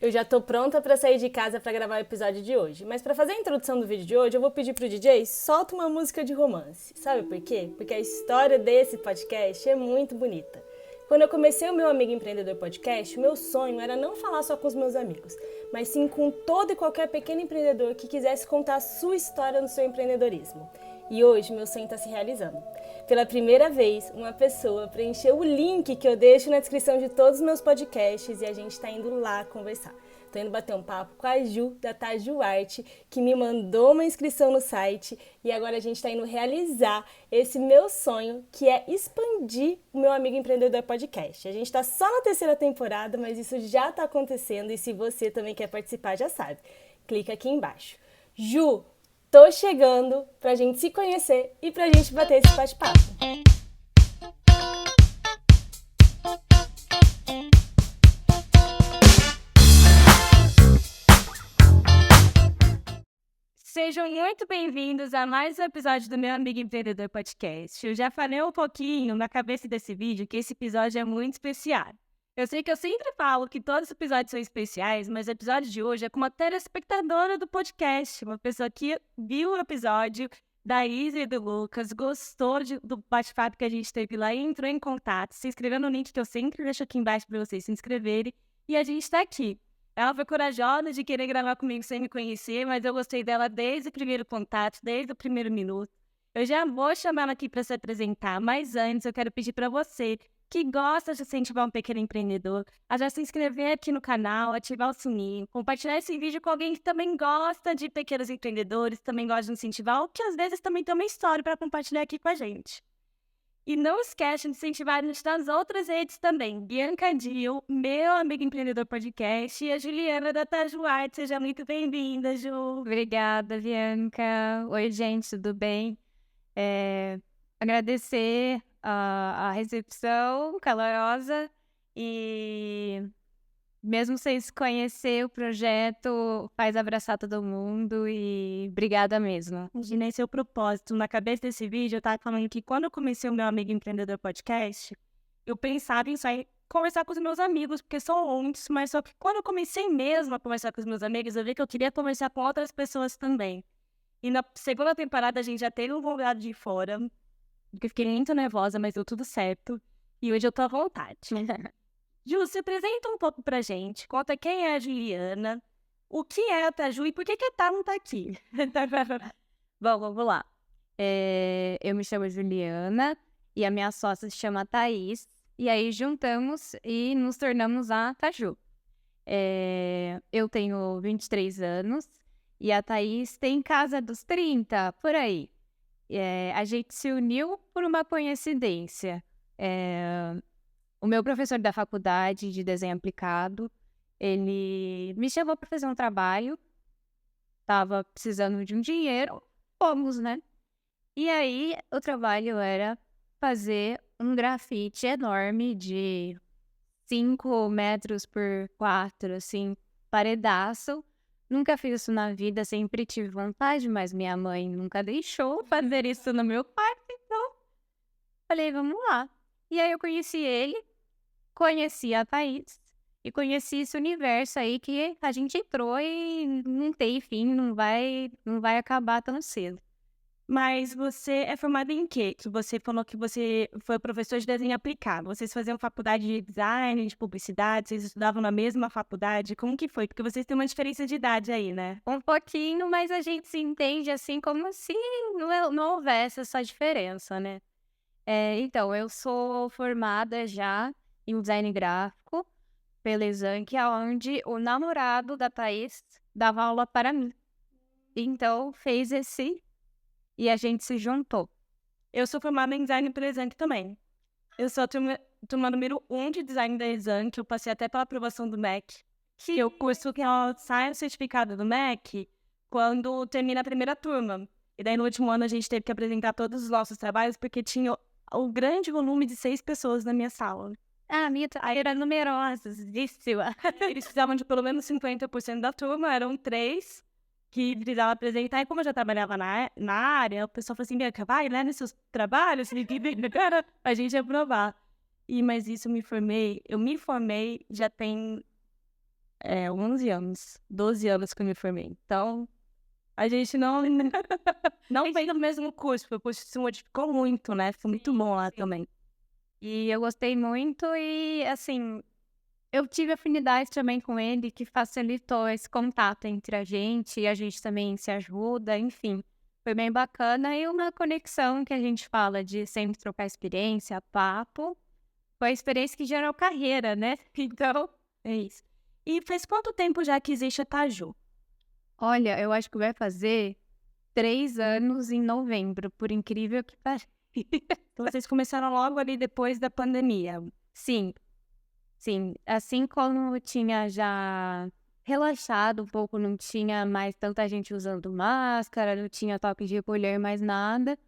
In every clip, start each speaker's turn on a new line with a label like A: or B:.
A: Eu já tô pronta pra sair de casa pra gravar o episódio de hoje, mas pra fazer a introdução do vídeo de hoje, eu vou pedir pro DJ solta uma música de romance. Sabe por quê? Porque a história desse podcast é muito bonita. Quando eu comecei o meu Amigo Empreendedor Podcast, o meu sonho era não falar só com os meus amigos, mas sim com todo e qualquer pequeno empreendedor que quisesse contar a sua história no seu empreendedorismo. E hoje meu sonho está se realizando. Pela primeira vez, uma pessoa preencheu o link que eu deixo na descrição de todos os meus podcasts e a gente está indo lá conversar. Tô indo bater um papo com a Ju, da Taju Arte, que me mandou uma inscrição no site e agora a gente está indo realizar esse meu sonho, que é expandir o meu Amigo Empreendedor Podcast. A gente está só na terceira temporada, mas isso já está acontecendo e se você também quer participar, já sabe. Clica aqui embaixo. Ju, tô chegando pra gente se conhecer e pra gente bater esse bate-papo. Sejam muito bem-vindos a mais um episódio do meu Amigo Empreendedor Podcast. Eu já falei um pouquinho na cabeça desse vídeo que esse episódio é muito especial. Eu sei que eu sempre falo que todos os episódios são especiais, mas o episódio de hoje é com uma telespectadora do podcast, uma pessoa que viu o episódio da Isa e do Lucas, gostou do bate-papo que a gente teve lá e entrou em contato, se inscreveu no link que eu sempre deixo aqui embaixo para vocês se inscreverem, e a gente está aqui. Ela foi corajosa de querer gravar comigo sem me conhecer, mas eu gostei dela desde o primeiro contato, desde o primeiro minuto. Eu já vou chamar ela aqui para se apresentar, mas antes eu quero pedir para você que gosta de incentivar um pequeno empreendedor, a já se inscrever aqui no canal, ativar o sininho, compartilhar esse vídeo com alguém que também gosta de pequenos empreendedores, também gosta de incentivar, ou que às vezes também tem uma história para compartilhar aqui com a gente. E não esquece de incentivar a gente nas outras redes também. Bianca Dil, meu Amigo Empreendedor Podcast, e a Juliana da Taju Arte. Seja muito bem-vinda, Ju.
B: Obrigada, Bianca. Oi, gente, tudo bem? Agradecer a recepção calorosa e mesmo sem se conhecer, o projeto faz abraçar todo mundo e obrigada mesmo.
A: E nesse é o propósito. Na cabeça desse vídeo, eu tava falando que quando eu comecei o meu Amigo Empreendedor Podcast, eu pensava em sair conversar com os meus amigos, porque são muitos, mas só que quando eu comecei mesmo a conversar com os meus amigos, eu vi que eu queria conversar com outras pessoas também. E na segunda temporada a gente já teve um convidado de fora, que eu fiquei muito nervosa, mas deu tudo certo. E hoje eu tô à vontade. Ju, se apresenta um pouco pra gente, conta quem é a Juliana, o que é a Taju e por que a Tá não tá aqui.
B: Bom, vamos lá. Eu me chamo Juliana e a minha sócia se chama Thaís. E aí juntamos e nos tornamos a Taju. Eu tenho 23 anos e a Thaís tem casa dos 30, por aí. A gente se uniu por uma coincidência. O meu professor da faculdade de desenho aplicado, ele me chamou para fazer um trabalho, estava precisando de um dinheiro, fomos, né? E aí, o trabalho era fazer um grafite enorme de 5 metros por 4, assim, paredaço. Nunca fiz isso na vida, sempre tive vontade, mas minha mãe nunca deixou fazer isso no meu quarto, então falei, vamos lá. E aí eu conheci ele, conheci a Thaís e conheci esse universo aí que a gente entrou e não tem fim, não vai acabar tão cedo.
A: Mas você é formada em quê? Que você falou que você foi professor de desenho aplicado. Vocês faziam faculdade de design, de publicidade, vocês estudavam na mesma faculdade? Como que foi? Porque vocês têm uma diferença de idade aí, né?
B: Um pouquinho, mas a gente se entende assim como se não houvesse essa diferença, né? Então, eu sou formada já em design gráfico pela Exanc, onde o namorado da Thaís dava aula para mim. Então, fez esse e a gente se juntou.
A: Eu sou formada em design pela Exanc também. Eu sou a turma número 1 de design da Exanc, eu passei até pela aprovação do MEC. Que eu curso que sai o certificado do MEC quando termina a primeira turma. E daí no último ano a gente teve que apresentar todos os nossos trabalhos porque tinha o grande volume de 6 pessoas na minha sala.
B: Ah, a minha era numerosa, disse.
A: Eles precisavam de pelo menos 50% da turma, eram 3 que precisavam apresentar. E como eu já trabalhava na área, o pessoal falou assim, Bianca, vai, né, nos seus trabalhos, a gente ia provar. Mas isso eu me formei já tem 11 anos, 12 anos que eu me formei. Então, a gente não fez o mesmo curso, porque o curso se modificou muito, né? Foi muito bom lá também.
B: E eu gostei muito e, assim, eu tive afinidade também com ele, que facilitou esse contato entre a gente, e a gente também se ajuda, enfim. Foi bem bacana e uma conexão que a gente fala de sempre trocar experiência, papo. Foi a experiência que gerou carreira, né? Então,
A: É isso. E faz quanto tempo já que existe a Taju?
B: olha, eu acho que vai fazer 3 anos em novembro, por incrível que pareça.
A: Então, vocês começaram logo ali depois da pandemia.
B: Sim, sim. Assim como tinha já relaxado um pouco, não tinha mais tanta gente usando máscara, não tinha toque de recolher mais nada,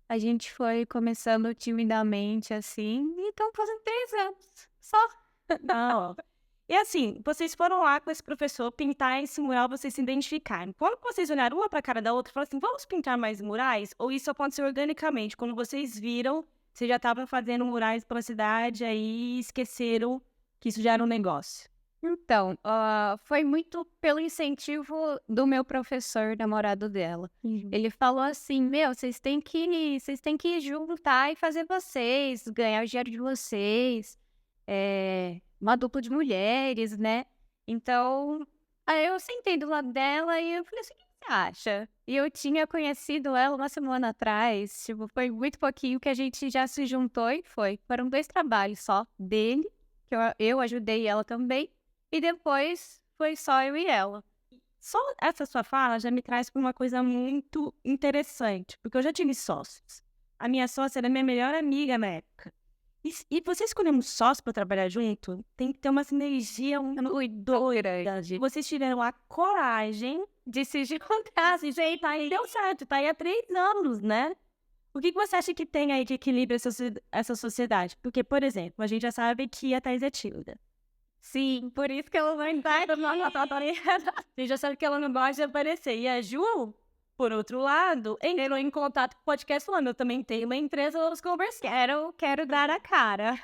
B: a gente foi começando timidamente assim, e estamos fazendo 3 anos. Só.
A: Não. E assim, vocês foram lá com esse professor pintar esse mural, vocês se identificaram. Quando vocês olharam uma para a cara da outra e falaram assim, vamos pintar mais murais? Ou isso aconteceu organicamente? Quando vocês viram, vocês já estavam fazendo murais pela cidade, aí esqueceram que isso já era um negócio.
B: Então, foi muito pelo incentivo do meu professor, namorado dela. Ele falou assim, meu, vocês têm que juntar e fazer vocês, ganhar o dinheiro de vocês, uma dupla de mulheres, né? Então, aí eu sentei do lado dela e eu falei assim, o que você acha? E eu tinha conhecido ela uma semana atrás, tipo, foi muito pouquinho que a gente já se juntou e foi. Foram 2 trabalhos só dele, que eu ajudei ela também, e depois foi só eu e ela.
A: Só essa sua fala já me traz para uma coisa muito interessante, porque eu já tive sócios. A minha sócia era minha melhor amiga na época. E você escolher um sócio para trabalhar junto, tem que ter uma sinergia muito doida. Vocês tiveram a coragem de se juntar, se juntar e deu certo, tá aí há 3 anos, né? O que você acha que tem aí de equilíbrio essa sociedade? Porque, por exemplo, a gente já sabe que a Thaís é tímida.
B: Sim, por isso que ela não vai.
A: A gente já sabe que ela não gosta de aparecer. E a Ju, por outro lado, entrou em contato com o podcast falando, eu também tenho uma empresa, vamos conversar.
B: Quero dar a cara.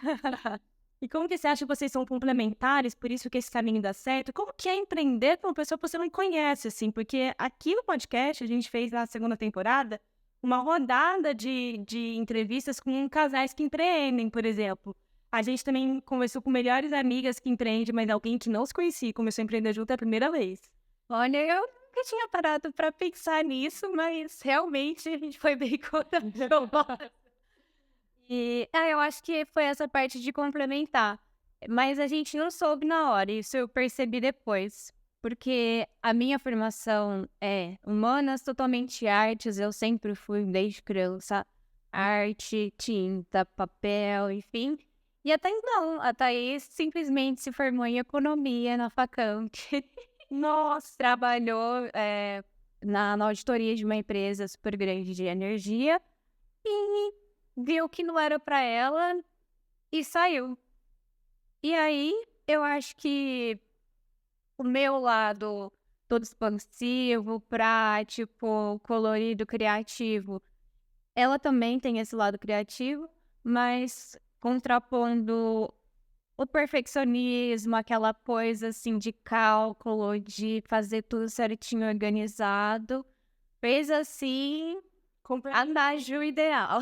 A: E como que você acha que vocês são complementares, por isso que esse caminho dá certo? Como que é empreender com uma pessoa que você não conhece, assim? Porque aqui no podcast, a gente fez na segunda temporada uma rodada de entrevistas com casais que empreendem, por exemplo. A gente também conversou com melhores amigas que empreendem, mas alguém que não se conhecia e começou a empreender junto é a primeira vez.
B: Olha, eu nunca tinha parado para pensar nisso, mas realmente a gente foi bem corajosa. E eu acho que foi essa parte de complementar. Mas a gente não soube na hora, isso eu percebi depois. Porque a minha formação é humanas, totalmente artes, eu sempre fui, desde criança, arte, tinta, papel, enfim. E até então, a Thaís simplesmente se formou em economia na Facamp.
A: Nossa!
B: Trabalhou na auditoria de uma empresa super grande de energia e viu que não era para ela e saiu. E aí, eu acho que o meu lado todo expansivo, prático, colorido, criativo, ela também tem esse lado criativo, mas contrapondo o perfeccionismo, aquela coisa assim de cálculo, de fazer tudo certinho, organizado, fez assim a Naju ideal.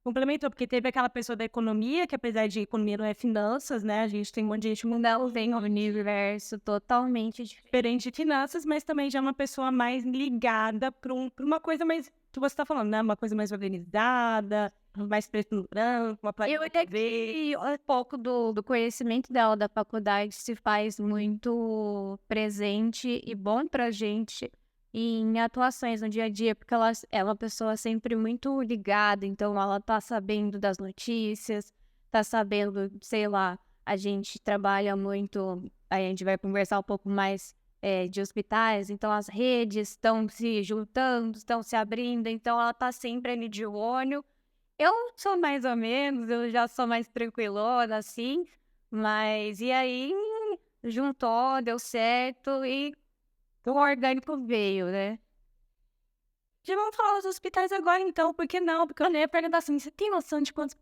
A: Complementou, porque teve aquela pessoa da economia, que apesar de economia não é finanças, né? A gente tem um monte de gente mundial,
B: Tem um universo totalmente
A: diferente de finanças, mas também já é uma pessoa mais ligada para uma coisa mais, que você está falando, né? Uma coisa mais organizada, mais preto no branco, uma
B: Eu até que um pouco do conhecimento dela da faculdade se faz muito presente e bom pra gente em atuações no dia a dia, porque ela é uma pessoa sempre muito ligada, então ela tá sabendo das notícias, tá sabendo, sei lá, a gente trabalha muito, a gente vai conversar um pouco mais de hospitais, então as redes estão se juntando, estão se abrindo, então ela tá sempre ali de olho. Eu sou mais ou menos, eu já sou mais tranquilona, assim, mas e aí juntou, deu certo e o orgânico veio, né?
A: Já vamos falar dos hospitais agora, então, por que não? Porque eu nem ia perguntar assim, você tem noção de quantos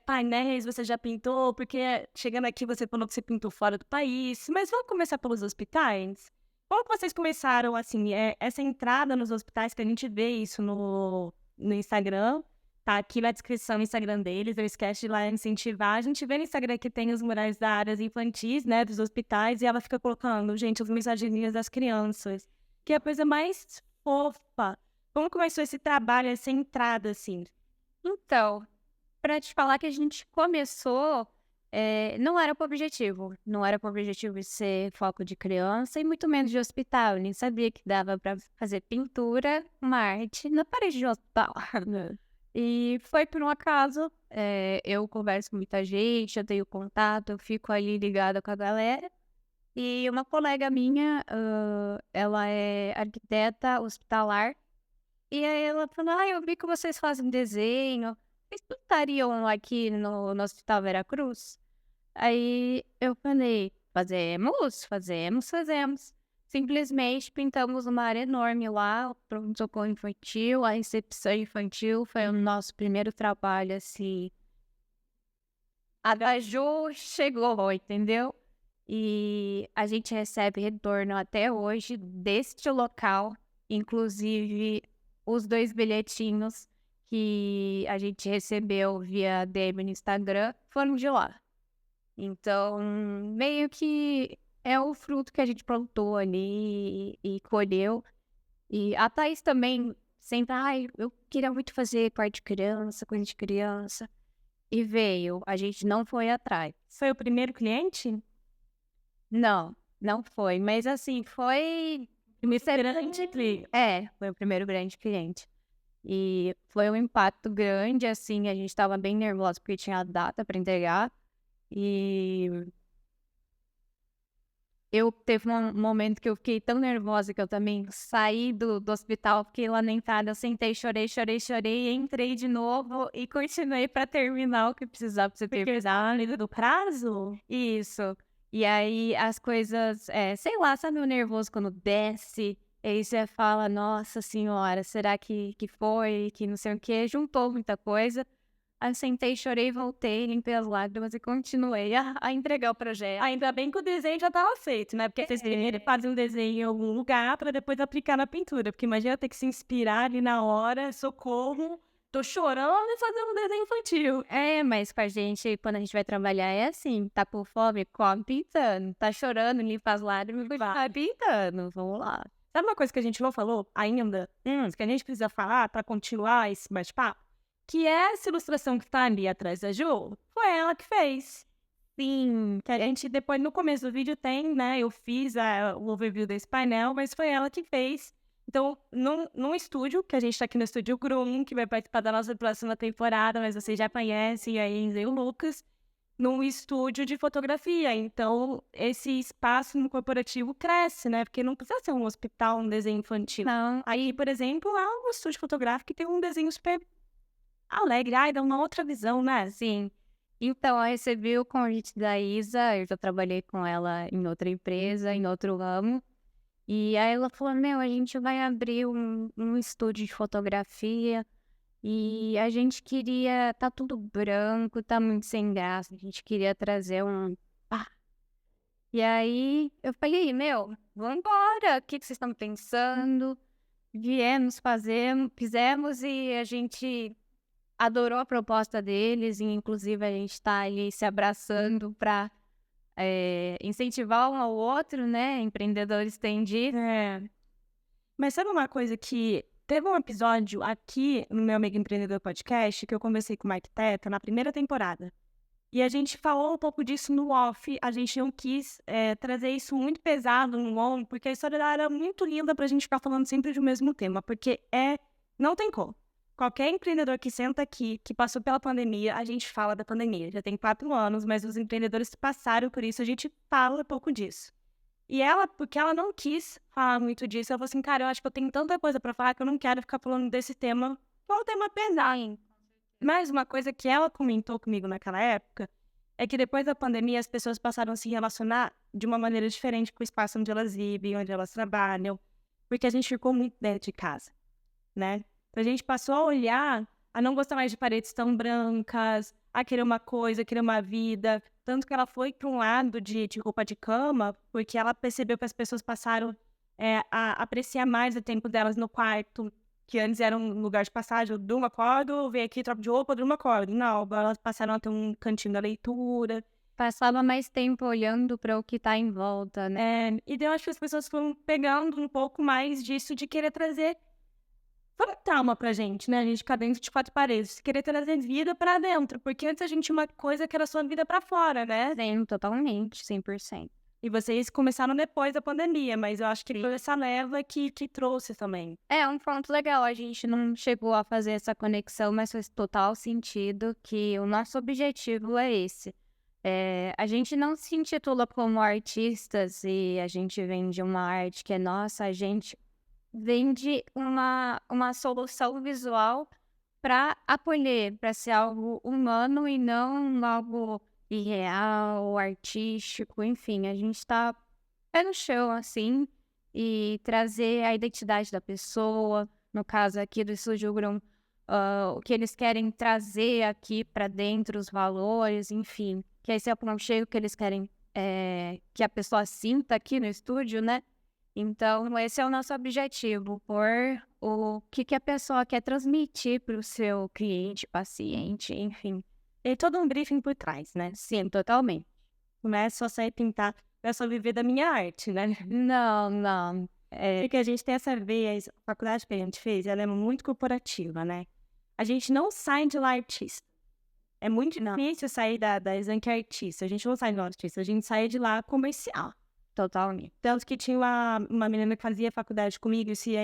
A: painéis você já pintou? Porque chegando aqui você falou que você pintou fora do país. Mas vamos começar pelos hospitais? Como que vocês começaram, assim, essa entrada nos hospitais, que a gente vê isso no Instagram, tá aqui na descrição do Instagram deles, não esquece de ir lá incentivar. A gente vê no Instagram que tem os murais da áreas infantis, né, dos hospitais, e ela fica colocando, gente, as mensagenzinhas das crianças, que é a coisa mais fofa. Como começou esse trabalho, essa entrada, assim?
B: Então, para te falar que a gente começou, não era com objetivo. Não era com o objetivo de ser foco de criança e muito menos de hospital. Eu nem sabia que dava para fazer pintura, uma arte na parede de hospital. E foi por um acaso. Eu converso com muita gente, eu tenho contato, eu fico ali ligada com a galera. E uma colega minha, ela é arquiteta hospitalar. E aí ela falou, eu vi que vocês fazem desenho. Vocês pintariam aqui no Hospital Veracruz? Aí eu falei, fazemos. Simplesmente pintamos uma área enorme lá, o pronto-socorro infantil, a recepção infantil. Foi o nosso primeiro trabalho, assim. A Gaju chegou, entendeu? E a gente recebe retorno até hoje deste local, inclusive os 2 bilhetinhos que a gente recebeu via DM no Instagram foram de lá. Então, meio que é o fruto que a gente plantou ali e colheu. E a Thaís também sempre, eu queria muito fazer parte de criança, coisa de criança. E veio, a gente não foi atrás.
A: Foi o primeiro cliente?
B: Não, não foi, mas assim, foi...
A: Primeiro grande cliente.
B: Foi o primeiro grande cliente. E foi um impacto grande, assim, a gente tava bem nervosa porque tinha a data para entregar. E eu teve um momento que eu fiquei tão nervosa que eu também saí do hospital, fiquei lá na entrada, eu sentei, chorei, entrei de novo e continuei para terminar o que precisava pra você terminar.
A: Do prazo?
B: Isso. E aí as coisas, sei lá, sabe o nervoso quando desce? E aí você fala, nossa senhora, será que foi? Que não sei o quê. Juntou muita coisa. Aí eu sentei, chorei, voltei, limpei as lágrimas e continuei a entregar o projeto.
A: Ainda bem que o desenho já estava feito, né? Porque vocês fazem um desenho em algum lugar para depois aplicar na pintura. Porque imagina ter que se inspirar ali na hora, socorro, tô chorando e fazendo um desenho infantil.
B: Mas com a gente, quando a gente vai trabalhar, é assim, tá com fome, come pintando. Tá chorando, limpa as lágrimas, vai pintando. Vamos lá.
A: Sabe uma coisa que a gente não falou ainda? Que a gente precisa falar para continuar esse bate-papo? Que essa ilustração que tá ali atrás da Ju, foi ela que fez.
B: Sim.
A: Que a gente, depois, no começo do vídeo tem, né? Eu fiz o overview desse painel, mas foi ela que fez. Então, num estúdio, que a gente tá aqui no Estúdio Grum, que vai participar da nossa próxima temporada, mas vocês já conhecem a Enza e o Lucas, num estúdio de fotografia. Então, esse espaço no corporativo cresce, né? Porque não precisa ser um hospital, um desenho infantil.
B: Não.
A: Aí, por exemplo, há um estúdio fotográfico que tem um desenho super alegre, dá uma outra visão, né?
B: Sim. Então, eu recebi o convite da Isa, eu já trabalhei com ela em outra empresa, em outro ramo. E aí ela falou, a gente vai abrir um estúdio de fotografia e a gente queria, tá tudo branco, tá muito sem graça, a gente queria trazer E aí eu falei, vambora, o que vocês estão pensando? Fizemos e a gente adorou a proposta deles, e inclusive a gente tá ali se abraçando para incentivar um ao outro, né? Empreendedores têm disso.
A: Mas sabe uma coisa que... Teve um episódio aqui no meu Amigo Empreendedor Podcast que eu conversei com o Mike Teta na primeira temporada. E a gente falou um pouco disso no off. A gente não quis trazer isso muito pesado no on, porque a história dela era muito linda pra gente ficar falando sempre do mesmo tema. Porque não tem como. Qualquer empreendedor que senta aqui, que passou pela pandemia, a gente fala da pandemia. Já tem 4 anos, mas os empreendedores que passaram por isso, a gente fala um pouco disso. E ela, porque ela não quis falar muito disso, ela falou assim, cara, eu acho que eu tenho tanta coisa pra falar que eu não quero ficar falando desse tema, que é um tema pesado. Mas uma coisa que ela comentou comigo naquela época é que depois da pandemia as pessoas passaram a se relacionar de uma maneira diferente com o espaço onde elas vivem, onde elas trabalham, porque a gente ficou muito dentro de casa, né? A gente passou a olhar, a não gostar mais de paredes tão brancas, a querer uma coisa, a querer uma vida. Tanto que ela foi para um lado de roupa de cama, porque ela percebeu que as pessoas passaram a apreciar mais o tempo delas no quarto, que antes era um lugar de passagem, eu durmo, acordo, venho aqui, troco de roupa, durmo, acordo. Não, agora elas passaram a ter um cantinho da leitura.
B: Passava mais tempo olhando para o que tá em volta, né?
A: E daí eu acho que as pessoas foram pegando um pouco mais disso de querer trazer fantasma pra gente, né? A gente ficar dentro de 4 paredes, querer trazer vida pra dentro, porque antes a gente tinha uma coisa que era só vida pra fora, né?
B: Sim, totalmente, 100%.
A: E vocês começaram depois da pandemia, mas eu acho que foi essa leva que trouxe também.
B: É um ponto legal, a gente não chegou a fazer essa conexão, mas faz total sentido que o nosso objetivo é esse. A gente não se intitula como artistas e a gente vende uma arte que é nossa, a gente vende uma solução visual para acolher, para ser algo humano e não algo irreal, artístico, enfim, a gente está pé no chão, assim, e trazer a identidade da pessoa, no caso aqui do Estúdio Grum, o que eles querem trazer aqui para dentro, os valores, enfim, que esse é o ponto cheio que eles querem que a pessoa sinta aqui no estúdio, né? Então, esse é o nosso objetivo, pôr o que a pessoa quer transmitir para o seu cliente, paciente, enfim.
A: E todo um briefing por trás, né?
B: Sim, totalmente.
A: Não é só sair pintar, não é só viver da minha arte, né?
B: Não.
A: Porque a gente tem essa veia, a faculdade que a gente fez, ela é muito corporativa, né? A gente não sai de lá artista. É muito difícil sair da Exanc artista. A gente não sai de lá artista, a gente sai de lá comercial.
B: Totalmente.
A: Tanto que tinha uma menina que fazia faculdade comigo, se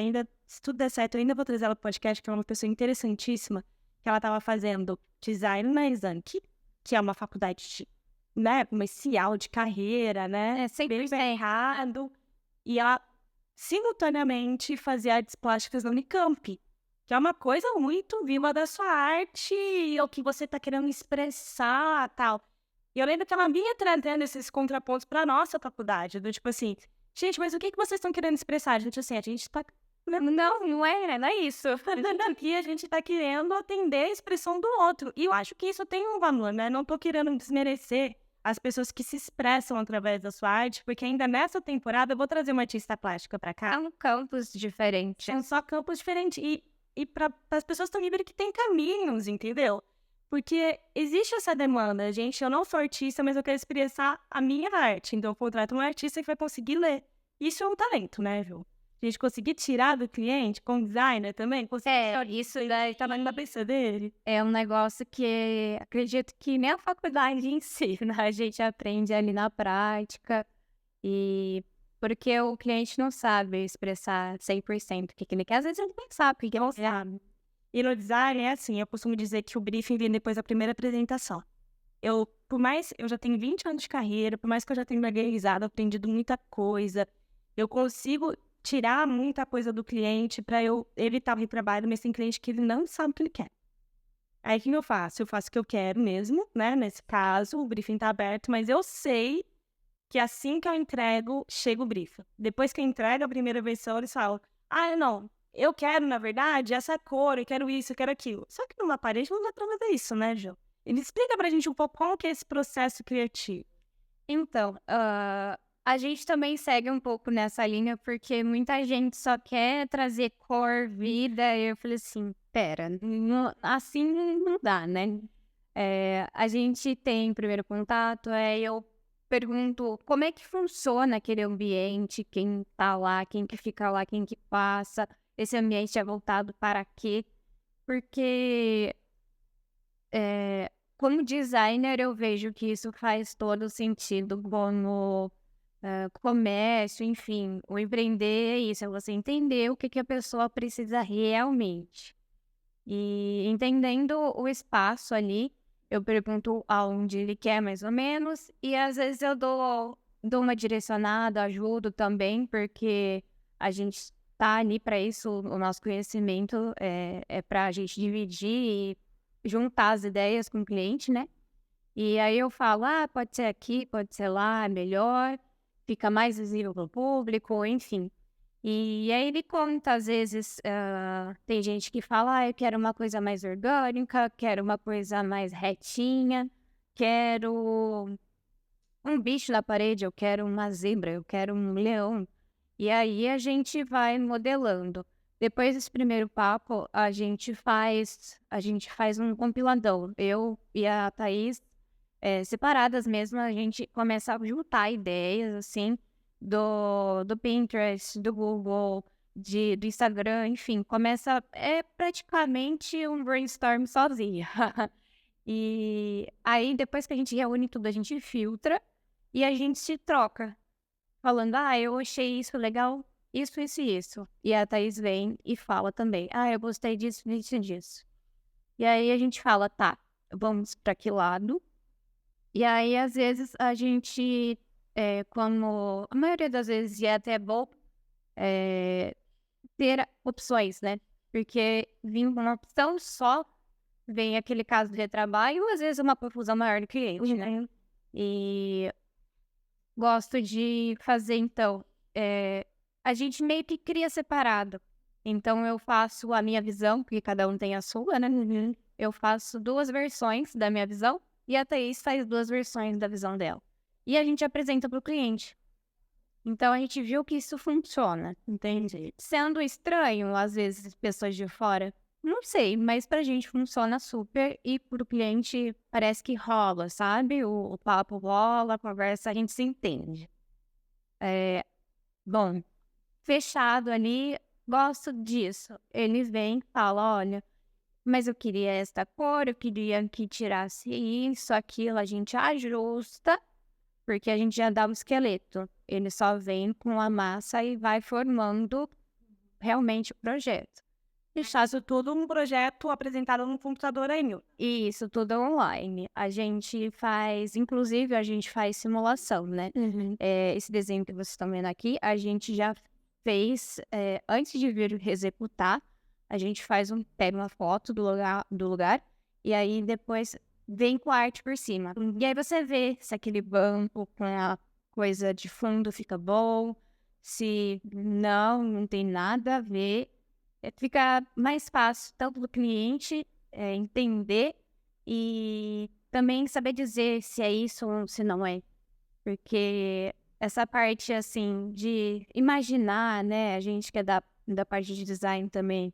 A: tudo der certo, eu ainda vou trazer ela pro podcast, que é uma pessoa interessantíssima, que ela estava fazendo design na Exanc, que é uma faculdade né, comercial, de carreira, né?
B: Sempre
A: bem errado. E ela simultaneamente fazia artes plásticas na Unicamp, que é uma coisa muito viva da sua arte, o que você está querendo expressar, tal. E eu lembro que ela vinha trazendo esses contrapontos para nossa faculdade, do tipo assim, gente, mas o que vocês estão querendo expressar? Gente, assim, a gente tá...
B: Não é isso.
A: Aqui a gente tá querendo atender a expressão do outro. E eu acho que isso tem um valor, né? Não tô querendo desmerecer as pessoas que se expressam através da sua arte, porque ainda nessa temporada eu vou trazer uma artista plástica para cá.
B: São campos diferentes.
A: São só campos diferentes. E para as pessoas também verem que tem caminhos, entendeu? Porque existe essa demanda, gente. Eu não sou artista, mas eu quero expressar a minha arte. Então eu contrato um artista que vai conseguir ler. Isso é um talento, né, viu? A gente conseguir tirar do cliente, com designer também,
B: Isso daí
A: tá na cabeça dele.
B: é um negócio que acredito que nem a faculdade ensina, a gente aprende ali na prática, e porque o cliente não sabe expressar 100% o que ele quer, às vezes ele nem sabe o que ele quer.
A: E no design é assim, eu costumo dizer que o briefing vem depois da primeira apresentação. Eu já tenho 20 anos de carreira, por mais que eu já tenha me realizado, aprendido muita coisa, eu consigo tirar muita coisa do cliente para eu evitar o retrabalho, mas tem cliente que ele não sabe o que ele quer. Aí o que eu faço? Eu faço o que eu quero mesmo, né? Nesse caso, o briefing tá aberto, mas eu sei que assim que eu entrego, chega o briefing. Depois que eu entrego a primeira versão, eles falam, não, eu quero, na verdade, essa cor, eu quero isso, eu quero aquilo. Só que numa parede não dá pra fazer isso, né, Gil? Ele explica pra gente um pouco como que é esse processo criativo.
B: Então, a gente também segue um pouco nessa linha, porque muita gente só quer trazer cor, vida, e eu falei assim, pera, assim não dá, né? A gente tem primeiro contato, eu pergunto como é que funciona aquele ambiente, quem tá lá, quem que fica lá, quem que passa, esse ambiente é voltado para quê? Porque como designer eu vejo que isso faz todo sentido como comércio, enfim, o empreender é isso, é você entender o que a pessoa precisa realmente. E entendendo o espaço ali, eu pergunto aonde ele quer mais ou menos, e às vezes eu dou uma direcionada, ajudo também, porque a gente tá ali para isso, o nosso conhecimento é para a gente dividir e juntar as ideias com o cliente, né? E aí eu falo, pode ser aqui, pode ser lá, é melhor, fica mais visível para o público, enfim. E aí ele conta, às vezes, tem gente que fala, eu quero uma coisa mais orgânica, quero uma coisa mais retinha, quero um bicho na parede, eu quero uma zebra, eu quero um leão. E aí a gente vai modelando. Depois desse primeiro papo, a gente faz um compiladão. Eu e a Thaís, separadas mesmo, a gente começa a juntar ideias, assim, do Pinterest, do Google, do Instagram, enfim, é praticamente um brainstorm sozinha. E aí, depois que a gente reúne tudo, a gente filtra e a gente se troca, falando: eu achei isso legal, isso e isso. E a Thaís vem e fala também: eu gostei disso, disso e disso. E aí a gente fala: tá, vamos para que lado? E aí, às vezes, a gente, como a maioria das vezes, é até bom eh, ter opções, né? Porque vir com uma opção só, vem aquele caso de retrabalho, às vezes uma confusão maior do cliente, né? E gosto de fazer, então, a gente meio que cria separado. Então, eu faço a minha visão, porque cada um tem a sua, né? Eu faço 2 versões da minha visão e a Thaís faz 2 versões da visão dela. E a gente apresenta para o cliente. Então, a gente viu que isso funciona, entende? Sendo estranho, às vezes, pessoas de fora, não sei, mas pra gente funciona super e pro cliente parece que rola, sabe? O papo rola, a conversa, a gente se entende. Bom, fechado ali, gosto disso. Ele vem e fala: olha, mas eu queria esta cor, eu queria que tirasse isso, aquilo, a gente ajusta, porque a gente já dá o esqueleto. Ele só vem com a massa e vai formando realmente o projeto.
A: Isso tudo um projeto apresentado no computador ainda.
B: E isso tudo online. Inclusive, a gente faz simulação, né? Esse desenho que vocês estão vendo aqui, a gente já fez, antes de vir executar, a gente pega uma foto do lugar e aí depois vem com a arte por cima. E aí você vê se aquele banco com a coisa de fundo fica bom, se não tem nada a ver. Fica mais fácil tanto do cliente entender e também saber dizer se é isso ou se não é. Porque essa parte, assim, de imaginar, né? A gente que é da parte de design também,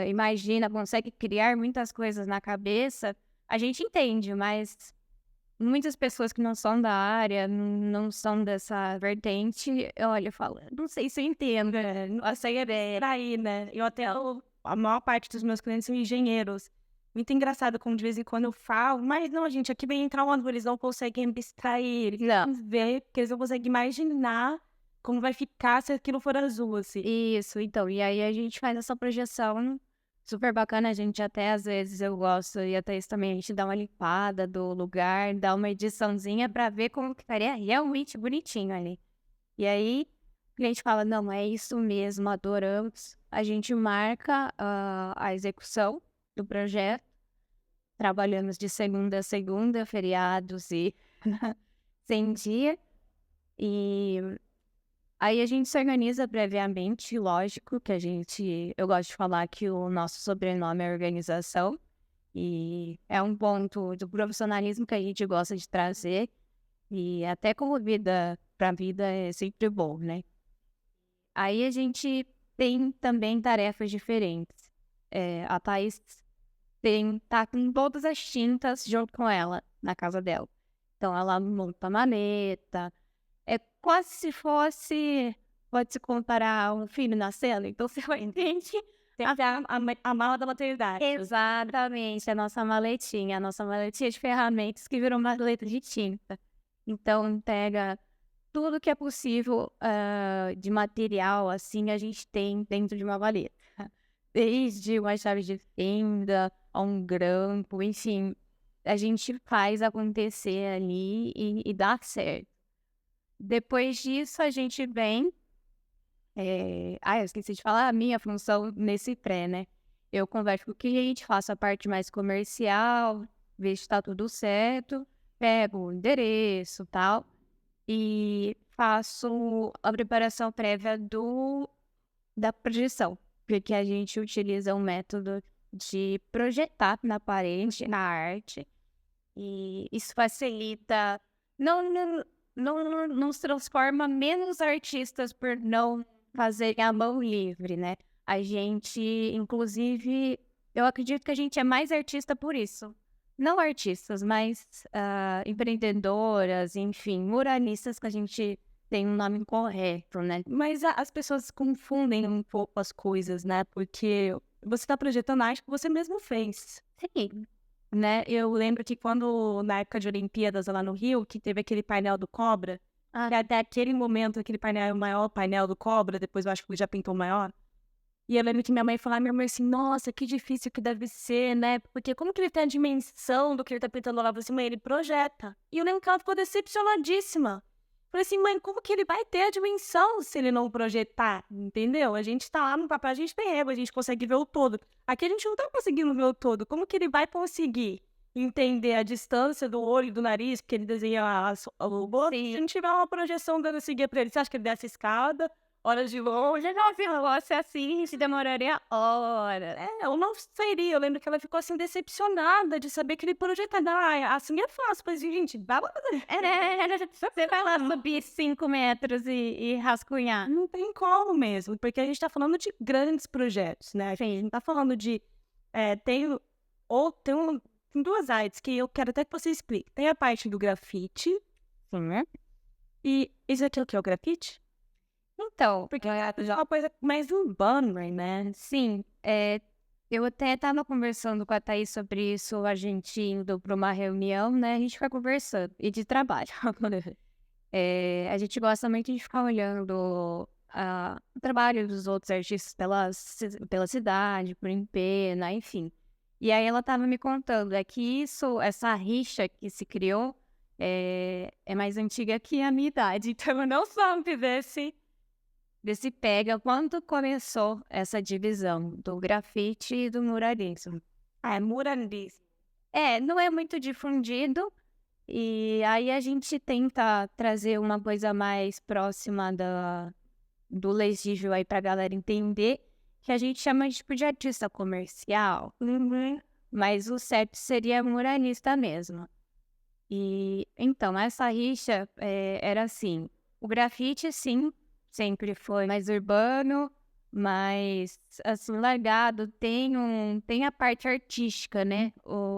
B: imagina, consegue criar muitas coisas na cabeça, a gente entende, mas muitas pessoas que não são da área, não são dessa vertente, olha, eu falo, não sei se eu entendo.
A: Essa ideia era aí, né? A maior parte dos meus clientes são engenheiros. Muito engraçado como de vez em quando eu falo, mas não, gente, aqui vem entrar um eles não conseguem abstrair, eles
B: Não.
A: não ver, porque eles não conseguem imaginar como vai ficar se aquilo for azul, assim.
B: Isso, então, e aí a gente faz essa projeção super bacana, a gente até às vezes eu gosto, e até isso também, a gente dá uma limpada do lugar, dá uma ediçãozinha pra ver como que ficaria realmente bonitinho ali. E aí o cliente fala, não, é isso mesmo, adoramos. A gente marca a execução do projeto, trabalhamos de segunda a segunda, feriados e sem dia, e aí a gente se organiza previamente, lógico que eu gosto de falar que o nosso sobrenome é organização, e é um ponto do profissionalismo que a gente gosta de trazer, e até como pra vida é sempre bom, né? Aí a gente tem também tarefas diferentes. A Thaís tá com todas as tintas junto com ela, na casa dela. Então ela monta a maleta, é quase se fosse, pode se comparar a um filho nascendo, então você entende?
A: Tem a mala da maternidade.
B: Exatamente, a nossa maletinha de ferramentas que virou maleta de tinta. Então pega tudo que é possível de material, assim, a gente tem dentro de uma maleta. Desde uma chave de fenda, a um grampo, enfim, a gente faz acontecer ali e dá certo. Depois disso, a gente vem. Eu esqueci de falar a minha função nesse pré, né? Eu converso com o cliente, faço a parte mais comercial, vejo se tá tudo certo, pego o endereço e tal, e faço a preparação prévia do da projeção, porque a gente utiliza um método de projetar na parede, na arte, e isso facilita, não, não, não nos transforma menos artistas por não fazerem a mão livre, né? A gente, inclusive, eu acredito que a gente é mais artista por isso. Não artistas, mas empreendedoras, enfim, muralistas, que a gente tem um nome correto, né?
A: Mas as pessoas confundem um pouco as coisas, né? Porque você está projetando a arte que você mesmo fez,
B: Sim.
A: né? Eu lembro que quando, na época de Olimpíadas lá no Rio, que teve aquele painel do Cobra, que até aquele momento, aquele painel é o maior painel do Cobra, depois eu acho que ele já pintou maior. E eu lembro que minha mãe assim, nossa, que difícil que deve ser, né? Porque como que ele tem a dimensão do que ele tá pintando lá? Eu falei assim, mãe, ele projeta. E eu lembro que ela ficou decepcionadíssima. Falei assim, mãe, como que ele vai ter a dimensão se ele não projetar? Entendeu? A gente tá lá no papel, a gente tem ego, a gente consegue ver o todo. Aqui a gente não tá conseguindo ver o todo. Como que ele vai conseguir entender a distância do olho e do nariz, porque ele desenha o rosto, se não tiver uma projeção dando seguir pra ele? Você acha que ele desce a escada? Horas de longe, não, se negócio assim, se demoraria horas. Eu não seria. Eu lembro que ela ficou assim decepcionada de saber que ele projetava. Ah, assim é fácil, mas gente, dá pra fazer.
B: Você vai lá subir 5 metros e rascunhar.
A: Não tem como mesmo, porque a gente tá falando de grandes projetos, né? A gente não tá falando de. Tem duas artes que eu quero até que você explique. Tem a parte do grafite.
B: Sim.
A: E isso aqui é o que? É o grafite?
B: Então,
A: Porque é uma coisa mais urbana, né?
B: sim, eu até estava conversando com a Thaís sobre isso, a gente indo para uma reunião, né? A gente fica conversando, e de trabalho. A gente gosta muito de ficar olhando o trabalho dos outros artistas pela cidade, por Empena, enfim. E aí ela estava me contando, que essa rixa que se criou é mais antiga que a minha idade, então eu não soube desse pega quando começou essa divisão do grafite e do muralismo.
A: Muralismo.
B: Não é muito difundido, e aí a gente tenta trazer uma coisa mais próxima do legível aí pra galera entender, que a gente chama tipo de artista comercial, mas o certo seria muralista mesmo. E então, essa rixa era assim, o grafite sim, sempre foi mais urbano, mas assim, largado, tem a parte artística, né?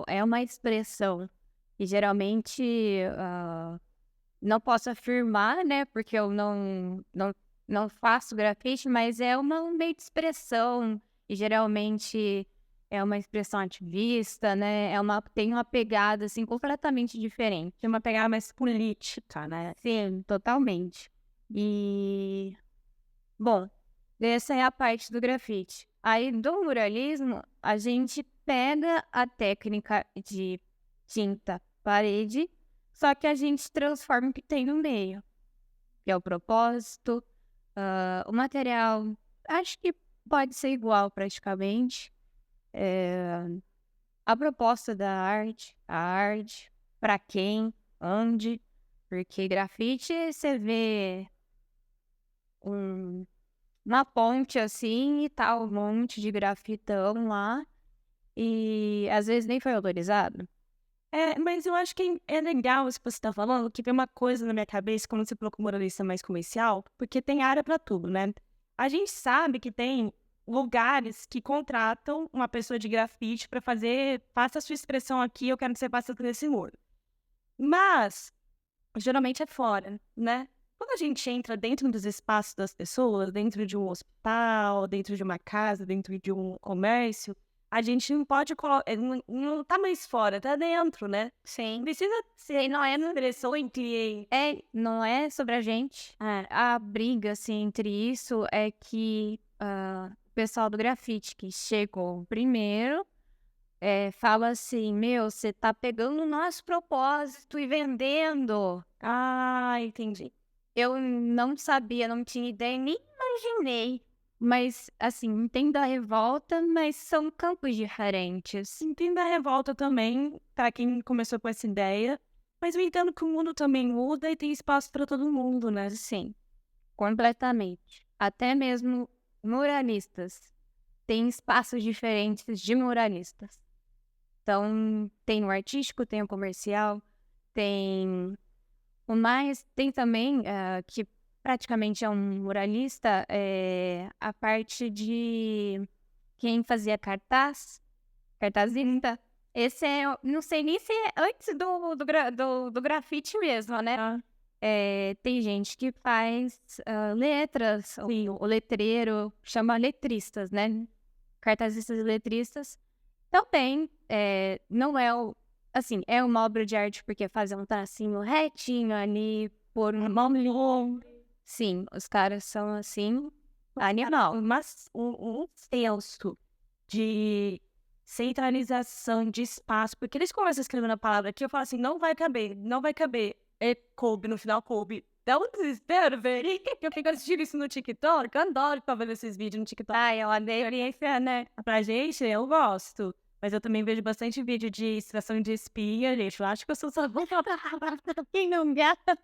B: É uma expressão. E geralmente não posso afirmar, né? Porque eu não faço grafite, mas é um meio de expressão. E geralmente é uma expressão ativista, né? Tem uma pegada assim completamente diferente.
A: Tem uma pegada mais política, né?
B: Sim, totalmente. E, bom, essa é a parte do grafite. Aí, do muralismo, a gente pega a técnica de tinta parede, só que a gente transforma o que tem no meio, que é o propósito, o material, acho que pode ser igual praticamente. A proposta da arte, a arte, para quem, onde, porque grafite você vê uma ponte assim e tal, um monte de grafitão lá, e às vezes nem foi autorizado.
A: Mas eu acho que é legal isso que você está falando, que vem uma coisa na minha cabeça quando você falou com moralista mais comercial, porque tem área para tudo, né? A gente sabe que tem lugares que contratam uma pessoa de grafite para faça a sua expressão aqui, eu quero que você faça nesse muro. Mas, geralmente é fora, né? Quando a gente entra dentro dos espaços das pessoas, dentro de um hospital, dentro de uma casa, dentro de um comércio, a gente não pode colocar. Não tá mais fora, tá dentro, né?
B: Sim.
A: Precisa ser. Não é expressão em cliente.
B: Não é sobre a gente. A briga, assim, entre isso é que o pessoal do grafite que chegou primeiro fala assim, meu, você tá pegando o nosso propósito e vendendo.
A: Entendi.
B: Eu não sabia, não tinha ideia, nem imaginei. Mas, assim, entendo a revolta, mas são campos diferentes.
A: Entendo a revolta também, para quem começou com essa ideia. Mas eu entendo que o mundo também muda e tem espaço para todo mundo, né?
B: Sim, completamente. Até mesmo muralistas. Tem espaços diferentes de muralistas. Então, tem o artístico, tem o comercial, tem o mais... Tem também, que praticamente é um muralista, a parte de quem fazia cartazista. Esse não sei nem se é antes do grafite mesmo, né? Tem gente que faz letras, o letreiro, chama letristas, né? Cartazistas e letristas. Também não é assim, é uma obra de arte porque fazer um tracinho retinho ali, por um nome. Sim, os caras são assim, animal.
A: Mas um senso de centralização de espaço, porque eles começam a escrever na palavra aqui, eu falo assim, não vai caber. Coube, no final coube. Dá um desespero, velho. Eu fico assistindo isso no TikTok, eu adoro ficar vendo esses vídeos no TikTok.
B: Eu odeio experiência, né?
A: Pra gente, eu gosto. Mas eu também vejo bastante vídeo de extração de espinha, gente. Eu acho que eu sou só
B: Quem não gasta?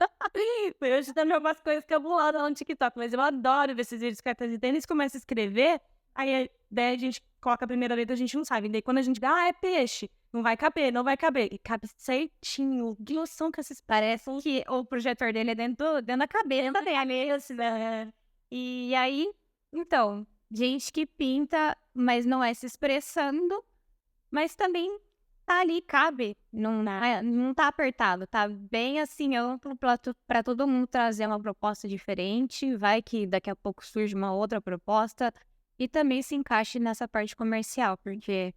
A: Hoje também umas coisas cabulosas lá no TikTok, mas eu adoro ver esses vídeos que eles começam a escrever, aí daí a gente coloca a primeira letra, a gente não sabe. Daí quando a gente vê, é peixe, não vai caber. E cabe certinho. Que noção que esses...
B: Parece que o projetor dele é dentro da cabeça dele.
A: né?
B: E aí, então, gente que pinta, mas não é se expressando, mas também tá ali, cabe. Não tá apertado, tá bem assim, amplo pra todo mundo trazer uma proposta diferente. Vai que daqui a pouco surge uma outra proposta e também se encaixe nessa parte comercial, porque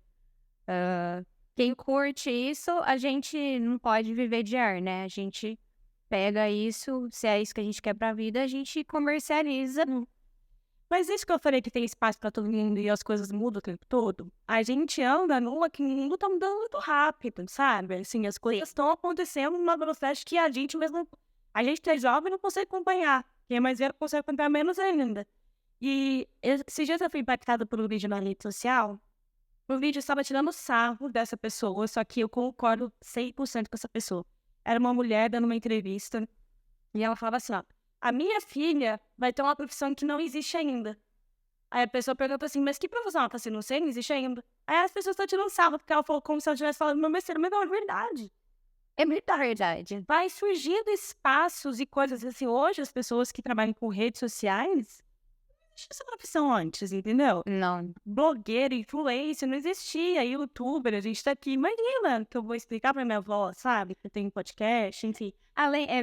B: quem curte isso, a gente não pode viver de ar, né? A gente pega isso, se é isso que a gente quer pra vida, a gente comercializa.
A: Mas isso que eu falei que tem espaço pra todo mundo e as coisas mudam o tempo todo, a gente anda numa que o mundo tá mudando muito rápido, sabe? Assim, as coisas estão acontecendo numa velocidade que a gente mesmo... A gente que é jovem não consegue acompanhar. Quem é mais velho consegue acompanhar menos ainda. E esses dias eu fui impactada por um vídeo na rede social. O vídeo estava tirando sarro dessa pessoa, só que eu concordo 100% com essa pessoa. Era uma mulher dando uma entrevista e ela falava assim, ó, a minha filha vai ter uma profissão que não existe ainda. Aí a pessoa pergunta assim, mas que profissão? Ela fala assim, não sei, não existe ainda. Aí as pessoas estão tirando sarro, porque ela falou como se ela estivesse falando uma besteira, mas não, é verdade.
B: É verdade.
A: Vai surgindo espaços e coisas assim. Hoje as pessoas que trabalham com redes sociais essa profissão antes, entendeu?
B: Não.
A: Blogueira, influencer, não existia. Youtuber, a gente tá aqui. Imagina que eu vou explicar pra minha avó, sabe? Que tem podcast, enfim.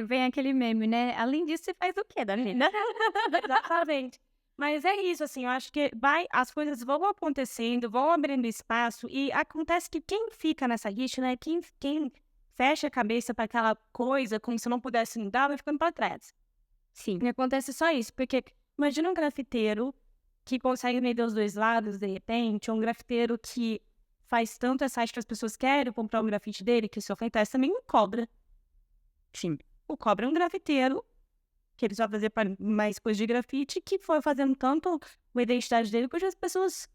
B: Vem aquele meme, né? Além disso, você faz o quê da vida?
A: Exatamente. Mas é isso, assim, eu acho que as coisas vão acontecendo, vão abrindo espaço, e acontece que quem fica nessa rixa, né? Quem fecha a cabeça pra aquela coisa, como se não pudesse mudar, vai ficando pra trás.
B: Sim.
A: E acontece só isso, porque imagina um grafiteiro que consegue vender os dois lados, de repente, ou um grafiteiro que faz tanto essa arte que as pessoas querem comprar o grafite dele, que isso acontece também o cobra.
B: Sim.
A: O cobra é um grafiteiro, que ele só fazia mais coisa de grafite, que foi fazendo tanto a identidade dele, que as pessoas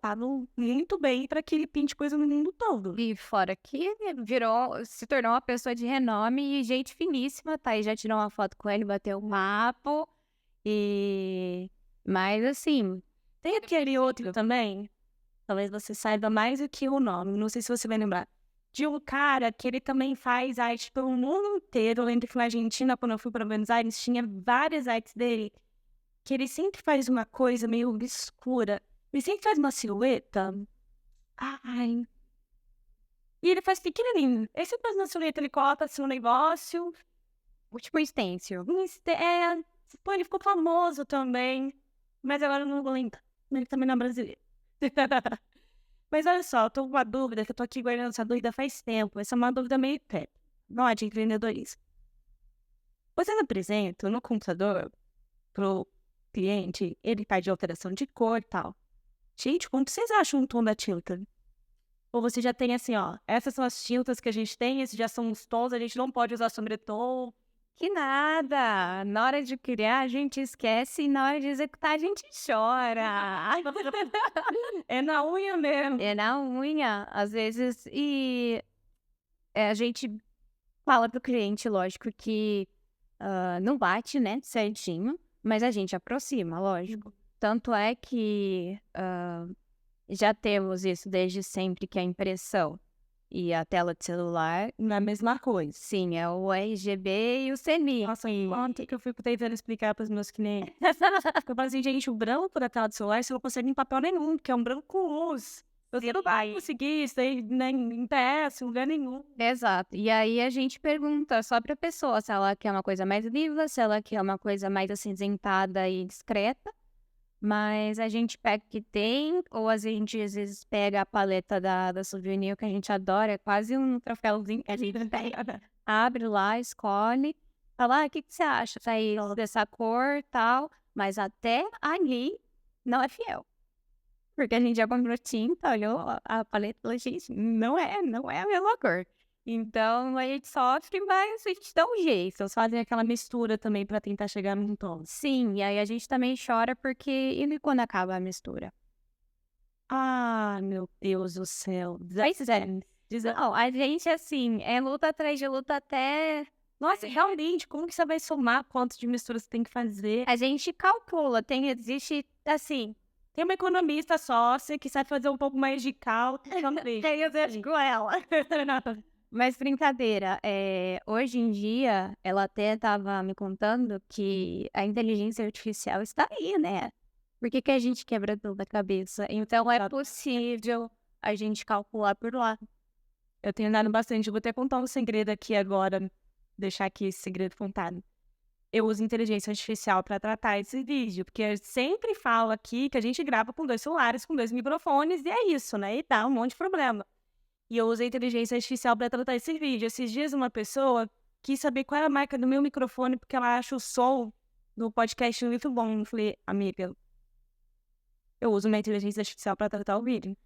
A: pagam muito bem para que ele pinte coisa no mundo todo.
B: E fora que se tornou uma pessoa de renome e gente finíssima, tá? E já tirou uma foto com ele, bateu um papo. Mas assim,
A: tem aquele outro também, talvez você saiba mais do que o nome, não sei se você vai lembrar, de um cara que ele também faz arte pelo mundo inteiro. Eu lembro que na Argentina, quando eu fui para Buenos Aires, tinha várias artes dele, que ele sempre faz uma coisa meio obscura. Ele sempre faz uma silhueta. Ai. E ele faz pequenininho. Ele sempre faz uma silhueta, ele coloca assim um negócio.
B: tipo stencil.
A: Pô, ele ficou famoso também. Mas agora eu não vou lembrar. Ele também não é brasileiro. Mas olha só, eu tô com uma dúvida, que eu tô aqui guardando essa dúvida faz tempo. Essa é uma dúvida meio não é de empreendedorismo. Vocês apresentam no computador pro cliente, ele pede alteração de cor e tal. Gente, quanto vocês acham um tom da tinta? Ou você já tem assim, ó, essas são as tintas que a gente tem, esses já são os tons, a gente não pode usar sobretom.
B: Que nada! Na hora de criar, a gente esquece e na hora de executar, a gente chora.
A: É na unha mesmo.
B: É na unha, às vezes. E a gente fala pro cliente, lógico, que não bate, né, certinho, mas a gente aproxima, lógico. Tanto é que já temos isso desde sempre, que a impressão e a tela de celular,
A: Não é a mesma coisa.
B: sim, é o RGB e o CMYK.
A: Nossa, ontem que eu fico tentando explicar para os meus clientes. Eu falo assim, gente, o branco da tela do celular você não consegue em papel nenhum, porque é um branco com luz. Você não vai conseguir isso aí, né, em PS, lugar nenhum.
B: Exato. E aí a gente pergunta só pra pessoa se ela quer uma coisa mais viva, se ela quer uma coisa mais acinzentada e discreta. Mas a gente pega o que tem, ou a gente às vezes pega a paleta da Souvenir, que a gente adora, é quase um troféuzinho que a gente pega. Abre lá, escolhe, fala, o que você acha? Aí dessa cor tal, mas até ali não é fiel. Porque a gente já comprou tinta, olhou a paleta e falou, gente, não é a mesma cor. Então a gente sofre, mas a gente dá um jeito.
A: Eles fazem aquela mistura também para tentar chegar num tom.
B: Sim, e aí a gente também chora porque... E quando acaba a mistura?
A: Ah, meu Deus do céu.
B: Pois é. Não, a gente, assim, é luta atrás de luta até...
A: Nossa, realmente, como que você vai somar quanto de mistura você tem que fazer?
B: A gente calcula, existe, assim...
A: Tem uma economista sócia que sabe fazer um pouco mais de cálculo.
B: Tem eu com ela. Mas brincadeira, hoje em dia, ela até estava me contando que a inteligência artificial está aí, né? Por que que a gente quebra tudo a cabeça? Então é possível a gente calcular por lá.
A: Eu tenho andado bastante, eu vou até contar um segredo aqui agora, deixar aqui esse segredo contado. Eu uso inteligência artificial para tratar esse vídeo, porque eu sempre falo aqui que a gente grava com 2 celulares, com 2 microfones, e é isso, né? E dá um monte de problema. E eu usei inteligência artificial para tratar esse vídeo. Esses dias uma pessoa quis saber qual era a marca do meu microfone, porque ela acha o som do podcast muito bom. Eu falei, amiga, eu uso minha inteligência artificial para tratar o vídeo.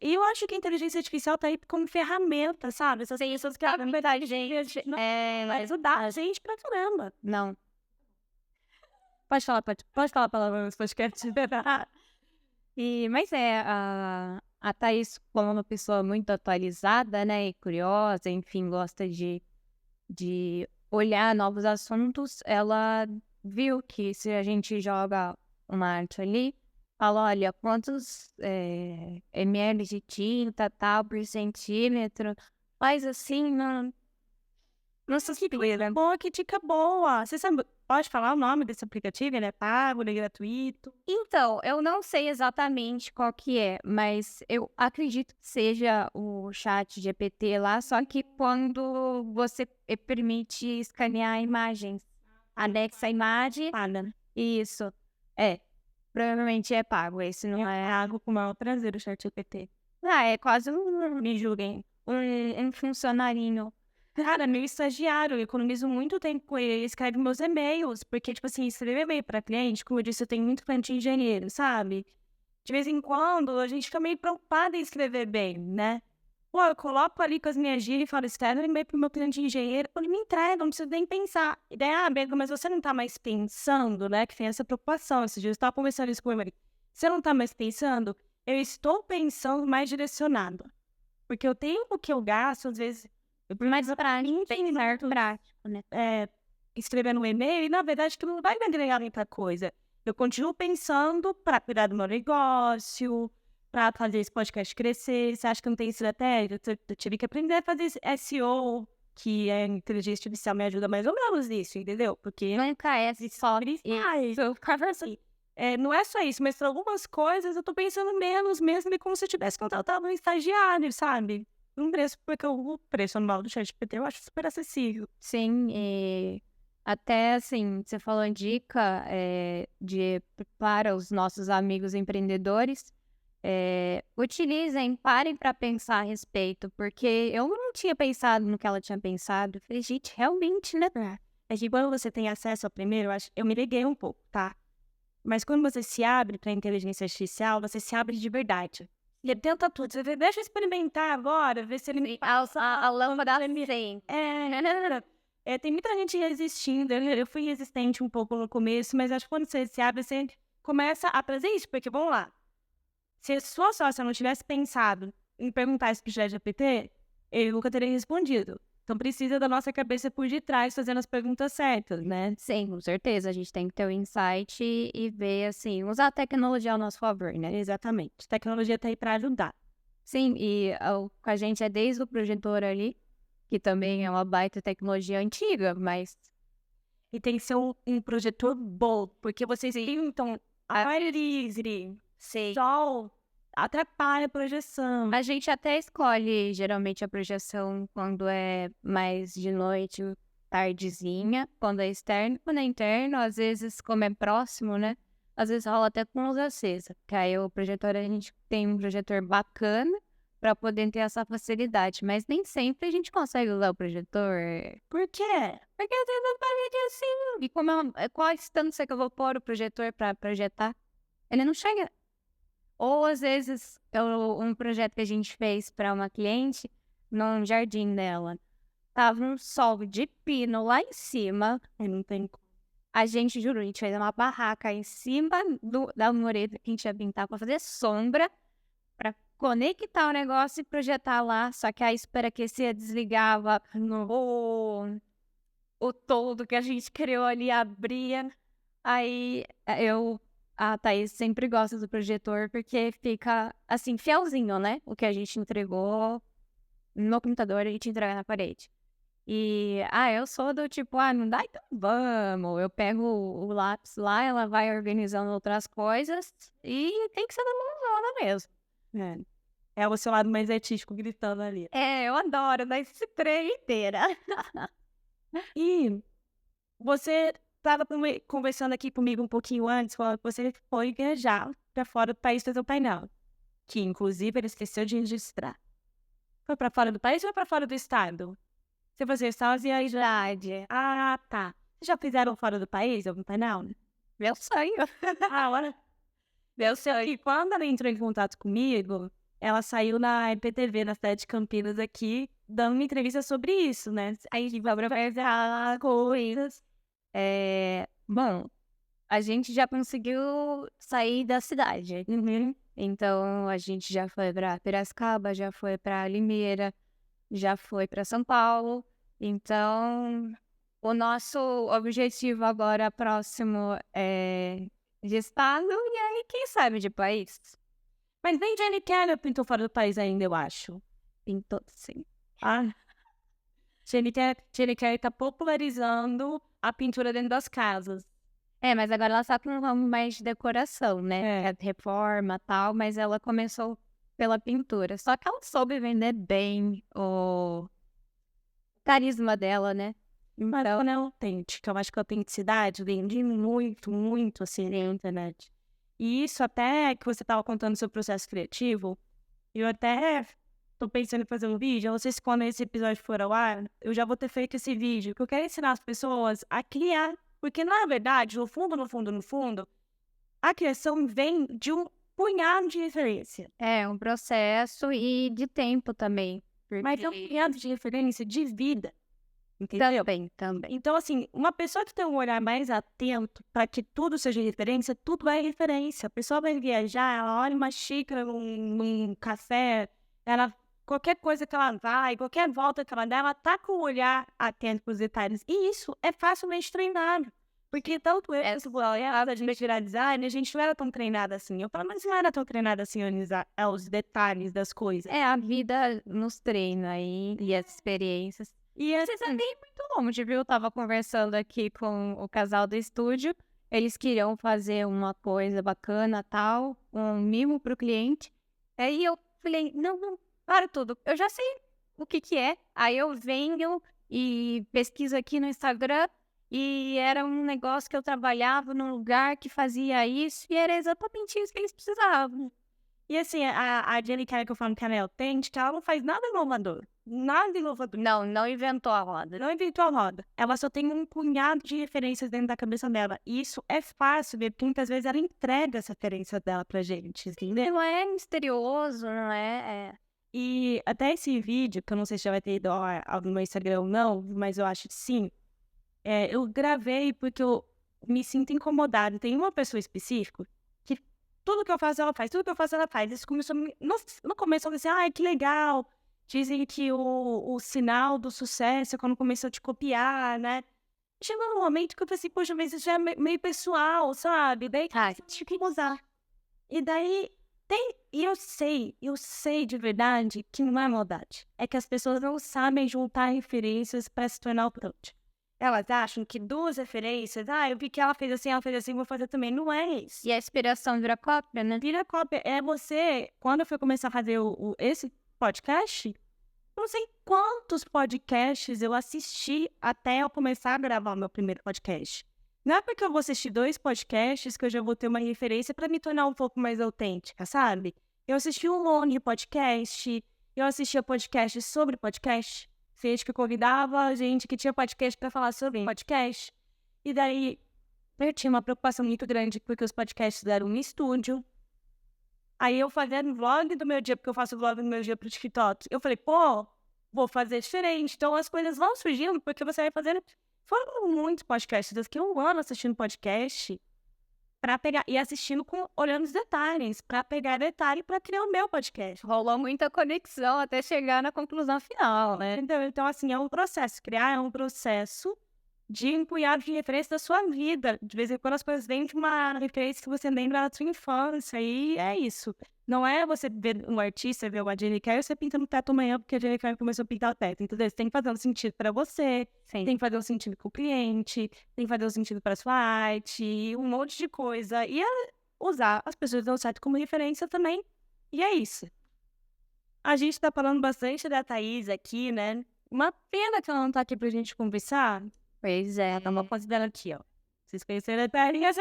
A: E eu acho que a inteligência artificial tá aí como ferramenta, sabe? Essas pessoas que na verdade, gente, vai ajudar a gente pra caramba.
B: Não.
A: Pode falar palavrão nesse podcast.
B: Mas a Thaís, como uma pessoa muito atualizada, né, e curiosa, enfim, gosta de olhar novos assuntos, ela viu que se a gente joga uma arte ali, fala, olha, quantos ml de tinta, tal, por centímetro, faz assim, não...
A: Nossa, que boa, que dica boa. Você sabe, pode falar o nome desse aplicativo? Ele é pago, ele é gratuito?
B: Então, eu não sei exatamente qual que é, mas eu acredito que seja o chat GPT lá, só que quando você permite escanear imagens, anexa a imagem, isso, provavelmente é pago, esse não é...
A: Pago com o maior prazer o chat GPT.
B: É quase me julguem, um funcionarinho.
A: Cara, meu estagiário, eu economizo muito tempo com ele, ele escreve meus e-mails, porque, tipo assim, escrever e-mail pra cliente, como eu disse, eu tenho muito cliente engenheiro, sabe? De vez em quando, a gente fica meio preocupada em escrever bem, né? Pô, eu coloco ali com as minhas gírias e falo, escreve um e-mail pro meu cliente engenheiro, ele me entrega, não preciso nem pensar. E daí, Bega, mas você não tá mais pensando, né? Que tem essa preocupação, esses dias eu estava conversando isso com ele. Você não tá mais pensando? Eu estou pensando mais direcionado. Porque o tempo que eu gasto, às vezes...
B: Mas bem certo, prático, né?
A: Escrevendo um e-mail, e na verdade que não vai me agregar muita coisa. Eu continuo pensando para cuidar do meu negócio, para fazer esse podcast crescer. Você acha que não tem estratégia? Eu tive que aprender a fazer SEO, que a inteligência artificial me ajuda mais ou menos nisso, entendeu? Porque
B: nunca é só isso.
A: Assim, não é só isso, mas para algumas coisas eu tô pensando menos mesmo, como se eu tivesse contratado um estagiário, sabe? Um preço, porque o preço anual do ChatGPT eu acho super acessível.
B: Sim, até assim, você falou em dica para os nossos amigos empreendedores, utilizem, parem para pensar a respeito, porque eu não tinha pensado no que ela tinha pensado. Eu falei, gente, realmente, né?
A: É que quando você tem acesso ao primeiro, eu me liguei um pouco, tá? Mas quando você se abre para a inteligência artificial, você se abre de verdade. E tenta tudo. Você deixa eu experimentar agora, ver se ele me passa.
B: A lâmpada sim.
A: Tem muita gente resistindo. Eu fui resistente um pouco no começo, mas acho que quando você se abre, você começa a trazer isso. Porque, vamos lá, se a sua sócia não tivesse pensado em perguntar isso pro ChatGPT, ele nunca teria respondido. Então precisa da nossa cabeça por detrás, fazendo as perguntas certas, né?
B: Sim, com certeza. A gente tem que ter o insight e ver, assim, usar a tecnologia ao nosso favor, né?
A: Exatamente. A tecnologia tá aí para ajudar.
B: Sim, e com a gente é desde o projetor ali, que também é uma baita tecnologia antiga, mas
A: E tem que ser um projetor bom, porque vocês pintam a livre, sol, atrapalha a projeção.
B: a gente até escolhe geralmente a projeção quando é mais de noite, tardezinha, quando é externo, quando é interno, às vezes, como é próximo, né? Às vezes rola até com luz acesa, que aí o projetor, a gente tem um projetor bacana para poder ter essa facilidade, mas nem sempre a gente consegue usar o projetor.
A: Por quê?
B: Porque às vezes a parede é assim, e como qual a distância que eu vou pôr o projetor para projetar? Ele não chega. Ou às vezes, um projeto que a gente fez para uma cliente, num jardim dela, tava um sol de pino lá em cima.
A: Aí não tem como.
B: A gente, juro, a gente fez uma barraca em cima da mureta que a gente ia pintar para fazer sombra, para conectar o negócio e projetar lá. Só que aí superaquecia, desligava o toldo que a gente criou ali, abria. Aí a Thaís sempre gosta do projetor porque fica, assim, fielzinho, né? O que a gente entregou no computador, a gente entrega na parede. E, eu sou do tipo, não dá, então vamos. Eu pego o lápis lá, ela vai organizando outras coisas e tem que ser da mãozona mesmo.
A: É o seu lado mais artístico gritando ali.
B: Eu adoro, dar esse trem inteira.
A: E você estava conversando aqui comigo um pouquinho antes, falando que você foi viajar para fora do país fazer o painel. Que, inclusive, ele esqueceu de registrar. Foi para fora do país ou foi para fora do estado? Você fazia sozinha
B: Verdade.
A: Ah, tá. Vocês já fizeram fora do país algum painel?
B: Meu sonho.
A: Olha. Meu sonho. E quando ela entrou em contato comigo, ela saiu na IPTV, na cidade de Campinas aqui, dando uma entrevista sobre isso, né? Aí a gente vai fazer as coisas.
B: Bom, a gente já conseguiu sair da cidade. Então, a gente já foi para Piracicaba, já foi para Limeira, já foi para São Paulo. Então, o nosso objetivo agora próximo é de estado e aí, quem sabe, de país.
A: Mas nem Jenny Keller pintou fora do país ainda, eu acho.
B: Pintou, sim.
A: Jenny Keller tá popularizando a pintura dentro das casas.
B: Mas agora ela tá com um ramo mais de decoração, né? Reforma e tal, mas ela começou pela pintura. Só que ela soube vender bem o carisma dela, né?
A: Mas ela é autêntica. Eu acho que a autenticidade vende muito, muito assim na internet. E isso até que você estava contando o seu processo criativo, eu até tô pensando em fazer um vídeo. Eu não sei se quando esse episódio for ao ar, eu já vou ter feito esse vídeo, porque eu quero ensinar as pessoas a criar. Porque, na verdade, no fundo, a criação vem de um punhado de referência.
B: É um processo e de tempo também.
A: Mas é um punhado de referência de vida. Entendeu?
B: Também.
A: Então, assim, uma pessoa que tem um olhar mais atento para que tudo seja referência, tudo é referência. A pessoa vai viajar, ela olha uma xícara num café, qualquer coisa que ela vai, qualquer volta que ela dá, ela tá com o olhar atento para os detalhes. E isso é facilmente treinado. Porque tanto eu quanto a gente virar designer, a gente não era tão treinada assim. Eu falo, mas não era tão treinada assim aos detalhes das coisas.
B: A vida nos treina aí e as experiências. E vocês é bem muito longe, viu? Eu tava conversando aqui com o casal do estúdio. Eles queriam fazer uma coisa bacana, tal, um mimo pro cliente. Aí eu falei, não, para tudo. Eu já sei o que é. Aí eu venho e pesquiso aqui no Instagram. E era um negócio que eu trabalhava num lugar que fazia isso. E era exatamente isso que eles precisavam.
A: E assim, a Jenny Keller que eu falo que ela é autêntica, ela não faz nada inovador. Nada inovador.
B: Não inventou a roda.
A: Não inventou a roda. Ela só tem um punhado de referências dentro da cabeça dela. E isso é fácil ver, porque muitas vezes ela entrega essa referência dela pra gente, entendeu?
B: Não é misterioso, não é?
A: E até esse vídeo, que eu não sei se já vai ter ido no meu Instagram ou não, mas eu acho que sim. Eu gravei porque eu me sinto incomodada. Tem uma pessoa específica que tudo que eu faço, ela faz. Tudo que eu faço, ela faz. Isso começou no começo, eu falei assim, que legal. Dizem que o sinal do sucesso é quando começam a te copiar, né? Chegou um momento que eu falei assim, poxa, mas isso já é meio pessoal, sabe? Daí você tinha que mudar. E daí e eu sei de verdade que não é maldade. É que as pessoas não sabem juntar referências para se tornar o pronto. Elas acham que duas referências, eu vi que ela fez assim, vou fazer também. Não é isso.
B: E a inspiração vira cópia, né?
A: Vira cópia. É você, quando eu fui começar a fazer esse podcast, não sei quantos podcasts eu assisti até eu começar a gravar o meu primeiro podcast. Não é porque eu vou assistir 2 podcasts que eu já vou ter uma referência para me tornar um pouco mais autêntica, sabe? Eu assisti um monte de podcast, eu assistia podcasts sobre podcast, gente que convidava gente que tinha podcast para falar sobre podcast. E daí eu tinha uma preocupação muito grande porque os podcasts eram em estúdio. Aí eu fazendo vlog do meu dia, porque eu faço vlog do meu dia pro TikTok. Eu falei, pô, vou fazer diferente. Então as coisas vão surgindo porque você vai fazendo. Foram muitos podcasts, eu fiquei um ano assistindo podcast para pegar e assistindo olhando os detalhes, para pegar detalhe para criar o meu podcast.
B: Rolou muita conexão até chegar na conclusão final, né?
A: Entendeu? Então, assim, é um processo. Criar é um processo de um punhado de referência da sua vida. De vez em quando as coisas vêm de uma referência que você lembra da sua infância. E é isso. Não é você ver um artista, ver uma Jenny Carey, você pinta no teto amanhã porque a Jenny Carey começou a pintar o teto. Entendeu? Você tem que fazer um sentido para você,
B: Sim.
A: tem que fazer um sentido com o cliente, tem que fazer um sentido para sua arte, um monte de coisa. E usar as pessoas do site como referência também. E é isso. A gente tá falando bastante da Thaís aqui, né? Uma pena que ela não tá aqui pra gente conversar.
B: Pois é.
A: Ela tá uma considerando aqui, ó. Vocês conheceram a Thaís?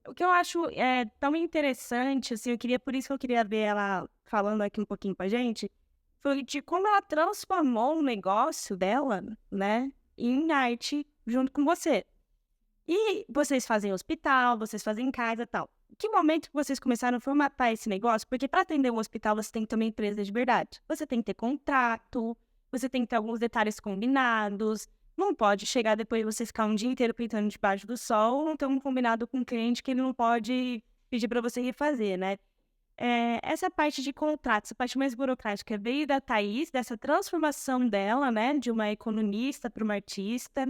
A: O que eu acho tão interessante, assim, por isso que eu queria ver ela falando aqui um pouquinho com a gente, foi de como ela transformou o negócio dela, né, em arte junto com você. E vocês fazem hospital, vocês fazem casa e tal. Que momento que vocês começaram a formatar esse negócio? Porque para atender um hospital, você tem que ter uma empresa de verdade. Você tem que ter contrato, você tem que ter alguns detalhes combinados. Não pode chegar depois de você ficar um dia inteiro pintando debaixo do sol, não ter um combinado com o cliente que ele não pode pedir para você refazer, né? Essa parte de contrato, essa parte mais burocrática, veio da Thaís, dessa transformação dela, né? De uma economista para uma artista.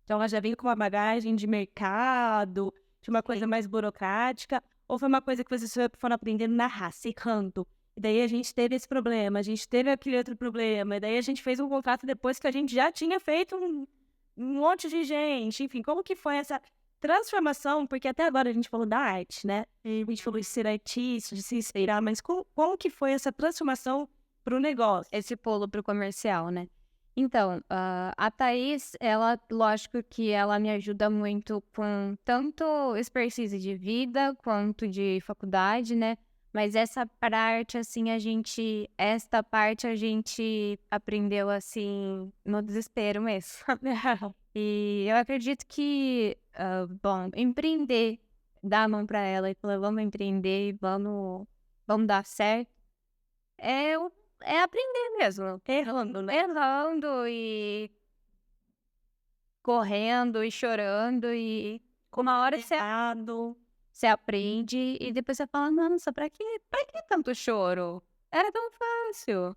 A: Então, ela já veio com uma bagagem de mercado, de uma coisa mais burocrática, ou foi uma coisa que vocês foram aprendendo na raça, errando? E daí a gente teve esse problema, a gente teve aquele outro problema, e daí a gente fez um contrato depois que a gente já tinha feito um monte de gente. Enfim, como que foi essa transformação? Porque até agora a gente falou da arte, né? A gente falou de ser artista, de se inspirar, mas como que foi essa transformação para o negócio?
B: Esse pulo pro comercial, né? Então, a Thaís, ela, lógico que ela me ajuda muito com tanto expertise de vida quanto de faculdade, né? Mas essa parte, assim, esta parte a gente aprendeu, assim, no desespero mesmo. E eu acredito que, bom, empreender, dar a mão pra ela e falar, vamos empreender e vamos dar certo, é aprender mesmo.
A: Errando, né?
B: Errando e correndo e chorando e uma hora você aprende e depois você fala, nossa, pra que tanto choro? Era tão fácil.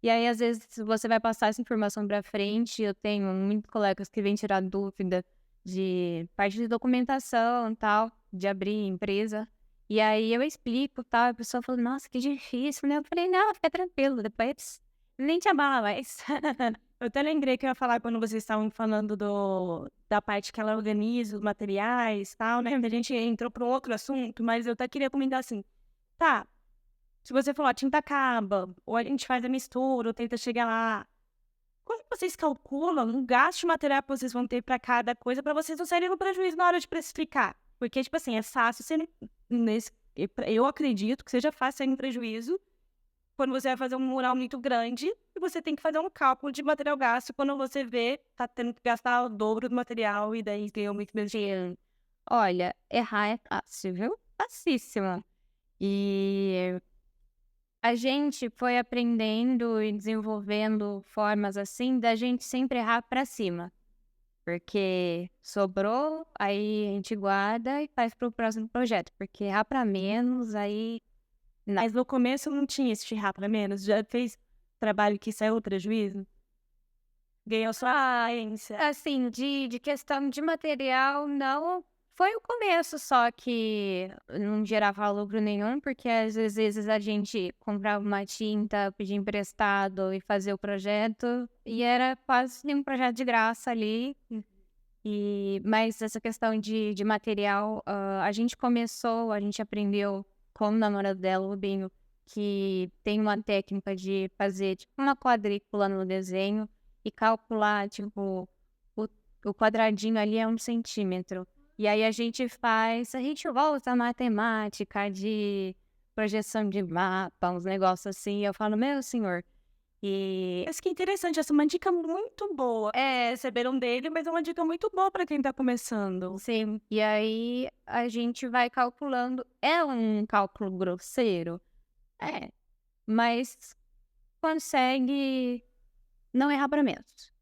B: E aí, às vezes, você vai passar essa informação pra frente. Eu tenho muitos colegas que vêm tirar dúvida de parte de documentação e tal, de abrir empresa. E aí eu explico, tal, a pessoa fala, nossa, que difícil, né? Eu falei, não, fica tranquilo, depois nem te abala mais.
A: Eu até lembrei que eu ia falar quando vocês estavam falando da parte que ela organiza os materiais e tal, né? A gente entrou para um outro assunto, mas eu até queria comentar assim, tá, se você falou, a tinta acaba, ou a gente faz a mistura, ou tenta chegar lá, como vocês calculam o gasto de material que vocês vão ter para cada coisa para vocês não saírem no prejuízo na hora de precificar? Porque, tipo assim, é fácil eu acredito que seja fácil sair em prejuízo quando você vai fazer um mural muito grande e você tem que fazer um cálculo de material gasto quando você vê, tá tendo que gastar o dobro do material e daí ganhou muito menos dinheiro.
B: Olha, errar é fácil, viu? Facíssimo. E a gente foi aprendendo e desenvolvendo formas assim da gente sempre errar pra cima. Porque sobrou, aí a gente guarda e faz pro próximo projeto. Porque errar pra menos, aí
A: Mas no começo não tinha esse tirar para menos? Já fez trabalho que saiu prejuízo? Ganhou sua agência?
B: Assim, de questão de material, não. Foi o começo só que não gerava lucro nenhum, porque às vezes a gente comprava uma tinta, pedia emprestado e fazia o projeto, e era quase um projeto de graça ali. Mas essa questão de material, a gente aprendeu com o namorado dela, o Rubinho, que tem uma técnica de fazer tipo uma quadrícula no desenho e calcular, tipo, o quadradinho ali é 1 centímetro. E aí a gente volta à matemática de projeção de mapa, uns negócios assim. Eu falo, meu senhor.
A: Mas que interessante, essa é uma dica muito boa. Receberam dele, mas é uma dica muito boa para quem tá começando.
B: Sim, e aí a gente vai calculando. É um cálculo grosseiro? É, mas consegue não errar para menos.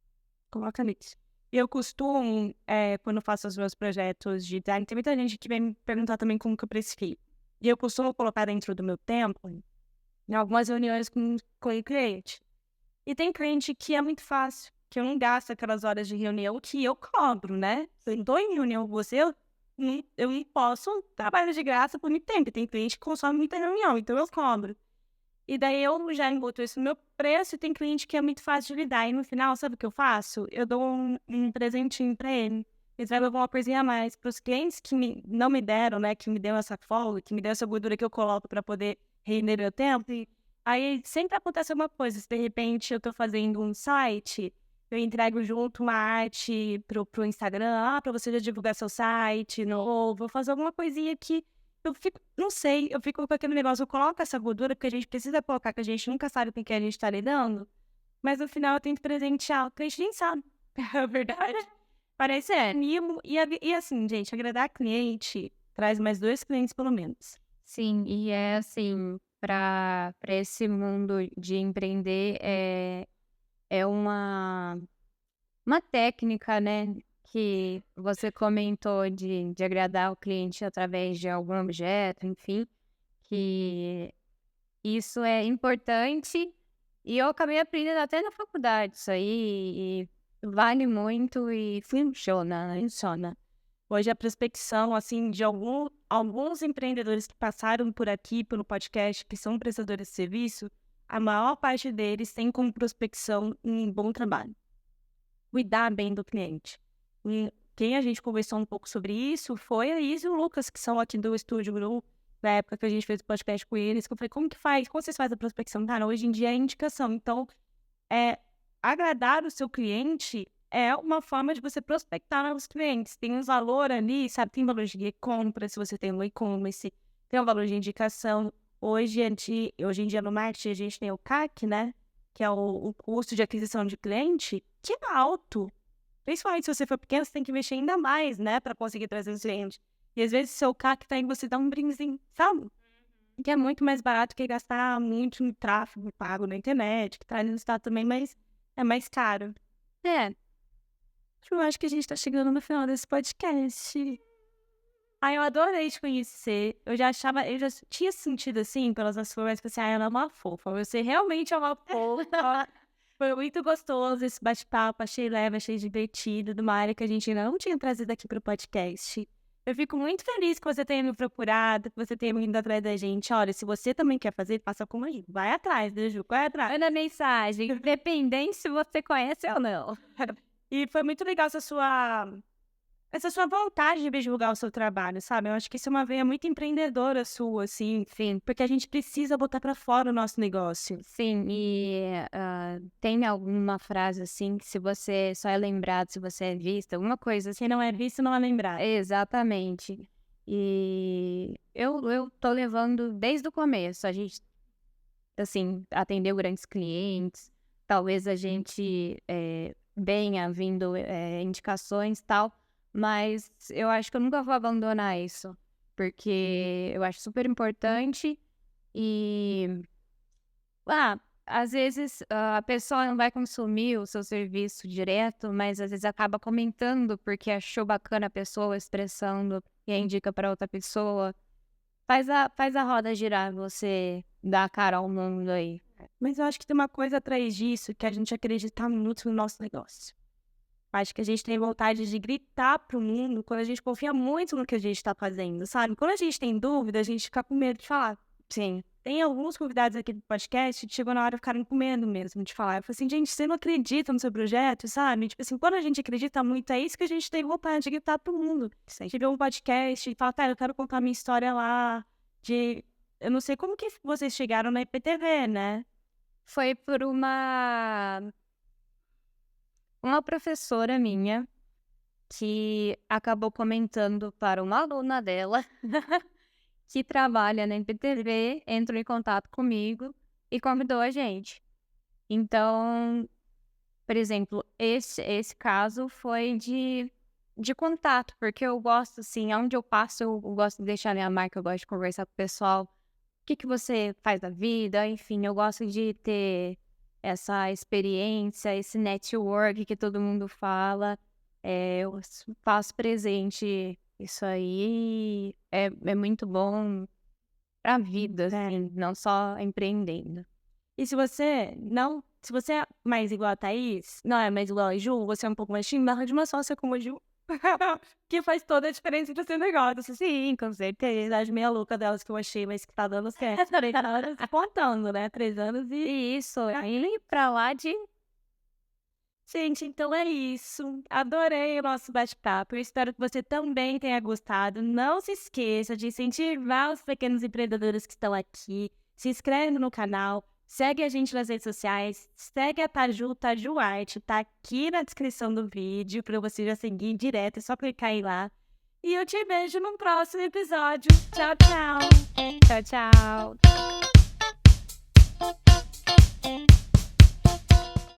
A: Coloca nisso. Eu costumo, quando faço os meus projetos de design, tem muita gente que vem me perguntar também como que eu precifico. E eu costumo colocar dentro do meu tempo, em algumas reuniões com o cliente. E tem cliente que é muito fácil, que eu não gasto aquelas horas de reunião que eu cobro, né? Se eu estou em reunião com você, eu não posso trabalhar de graça por muito tempo. Tem cliente que consome muita reunião, então eu cobro. E daí eu já embuto isso no meu preço e tem cliente que é muito fácil de lidar. E no final, sabe o que eu faço? Eu dou um presentinho pra ele. Eles levam alguma coisinha a mais. Para os clientes que não me deram, né? Que me deu essa folga, que me deu essa gordura que eu coloco para poder render meu tempo. E aí sempre acontece uma coisa. Se de repente eu tô fazendo um site, eu entrego junto uma arte pro Instagram. Para você já divulgar seu site novo. Vou fazer alguma coisinha que eu fico, não sei, eu fico com aquele negócio, eu coloco essa gordura porque a gente precisa colocar, que a gente nunca sabe com quem a gente tá lidando, mas no final eu tento presentear, o cliente nem sabe, é verdade. Parece mimo, e assim, gente, agradar cliente traz mais 2 clientes pelo menos.
B: Sim, e é assim, para esse mundo de empreender, é uma técnica, né, que você comentou de agradar o cliente através de algum objeto, enfim, que isso é importante e eu acabei aprendendo até na faculdade isso aí, e vale muito e funciona, né?
A: Funciona. Hoje a prospecção, assim, de alguns empreendedores que passaram por aqui, pelo podcast, que são prestadores de serviço, a maior parte deles tem como prospecção um bom trabalho. Cuidar bem do cliente. E quem a gente conversou um pouco sobre isso foi a Isa e o Lucas, que são aqui do Estúdio Gru, na época que a gente fez o podcast com eles, que eu falei, como que faz? Como vocês fazem a prospecção? Cara, hoje em dia é indicação. Então, agradar o seu cliente é uma forma de você prospectar novos clientes. Tem um valor ali, sabe? Tem valor de compra, se você tem um e-commerce, tem um valor de indicação. Hoje em dia no marketing a gente tem o CAC, né? Que é o custo de aquisição de cliente, que é alto. Principalmente se você for pequeno, você tem que investir ainda mais, né? Para conseguir trazer os clientes. E às vezes seu CAC tá em você dar um brinzinho, sabe? Que é muito mais barato que gastar muito no tráfego pago na internet, que traz resultado também, mas é mais caro.
B: É,
A: Eu acho que a gente tá chegando no final desse podcast. Ai, eu adorei te conhecer. Eu já tinha sentido assim, pelas nossas conversas, que assim, ela é uma fofa. Você realmente é uma fofa. Foi muito gostoso esse bate-papo, achei leve, achei divertido, de uma área que a gente ainda não tinha trazido aqui pro podcast. Eu fico muito feliz que você tenha me procurado, que você tenha vindo atrás da gente. Olha, se você também quer fazer, faça como a gente. Vai atrás, né, Ju? Vai atrás.
B: manda mensagem, independente se você conhece ou não.
A: E foi muito legal essa sua vontade de divulgar o seu trabalho, sabe? Eu acho que isso é uma veia muito empreendedora sua, assim,
B: Sim,
A: porque a gente precisa botar pra fora o nosso negócio.
B: sim, e tem alguma frase assim que se você só é lembrado, se você é visto, alguma coisa assim.
A: Quem não é visto não é lembrado.
B: Exatamente. E eu tô levando desde o começo. A gente, assim, atendeu grandes clientes. Talvez a gente venha vindo indicações e tal. Mas eu acho que eu nunca vou abandonar isso. Porque eu acho super importante. E, às vezes a pessoa não vai consumir o seu serviço direto, mas às vezes acaba comentando porque achou bacana a pessoa expressando e aí indica para outra pessoa. Faz a roda girar, você dá a cara ao mundo aí.
A: Mas eu acho que tem uma coisa atrás disso, que a gente acredita muito no nosso negócio. Acho que a gente tem vontade de gritar pro mundo quando a gente confia muito no que a gente tá fazendo, sabe? Quando a gente tem dúvida, a gente fica com medo de falar.
B: Sim.
A: Tem alguns convidados aqui do podcast que chegou na hora de ficarem com medo mesmo de falar. Eu falei assim, gente, você não acredita no seu projeto, sabe? Tipo assim, quando a gente acredita muito, é isso que a gente tem vontade de gritar pro mundo. Chega um podcast e fala, tá, eu quero contar minha história lá, de... Eu não sei como que vocês chegaram na IPTV, né?
B: Foi por uma professora minha que acabou comentando para uma aluna dela que trabalha na IPTV, entrou em contato comigo e convidou a gente. Então, por exemplo, esse caso foi de contato, porque eu gosto, assim, onde eu passo, eu gosto de deixar minha marca, eu gosto de conversar com o pessoal. O que você faz da vida? Enfim, eu gosto de ter essa experiência, esse network que todo mundo fala. Eu faço presente isso aí. É muito bom pra vida, assim, não só empreendendo.
A: E se você é mais igual a Thaís, não é mais igual a Ju, você é um pouco mais tímida, de uma sócia como a Ju, que faz toda a diferença do seu negócio. Sim, com certeza. As meia louca delas que eu achei, mas que tá dando certo. 3 anos contando, né? 3 anos e...
B: Isso, aí pra lá de...
A: Gente, então é isso. Adorei o nosso bate-papo. Eu espero que você também tenha gostado. Não se esqueça de incentivar os pequenos empreendedores que estão aqui. Se inscreve no canal. Segue a gente nas redes sociais, segue a Taju Arte, tá aqui na descrição do vídeo para você já seguir direto, é só clicar aí lá. E eu te vejo no próximo episódio. Tchau, tchau!
B: Tchau, tchau!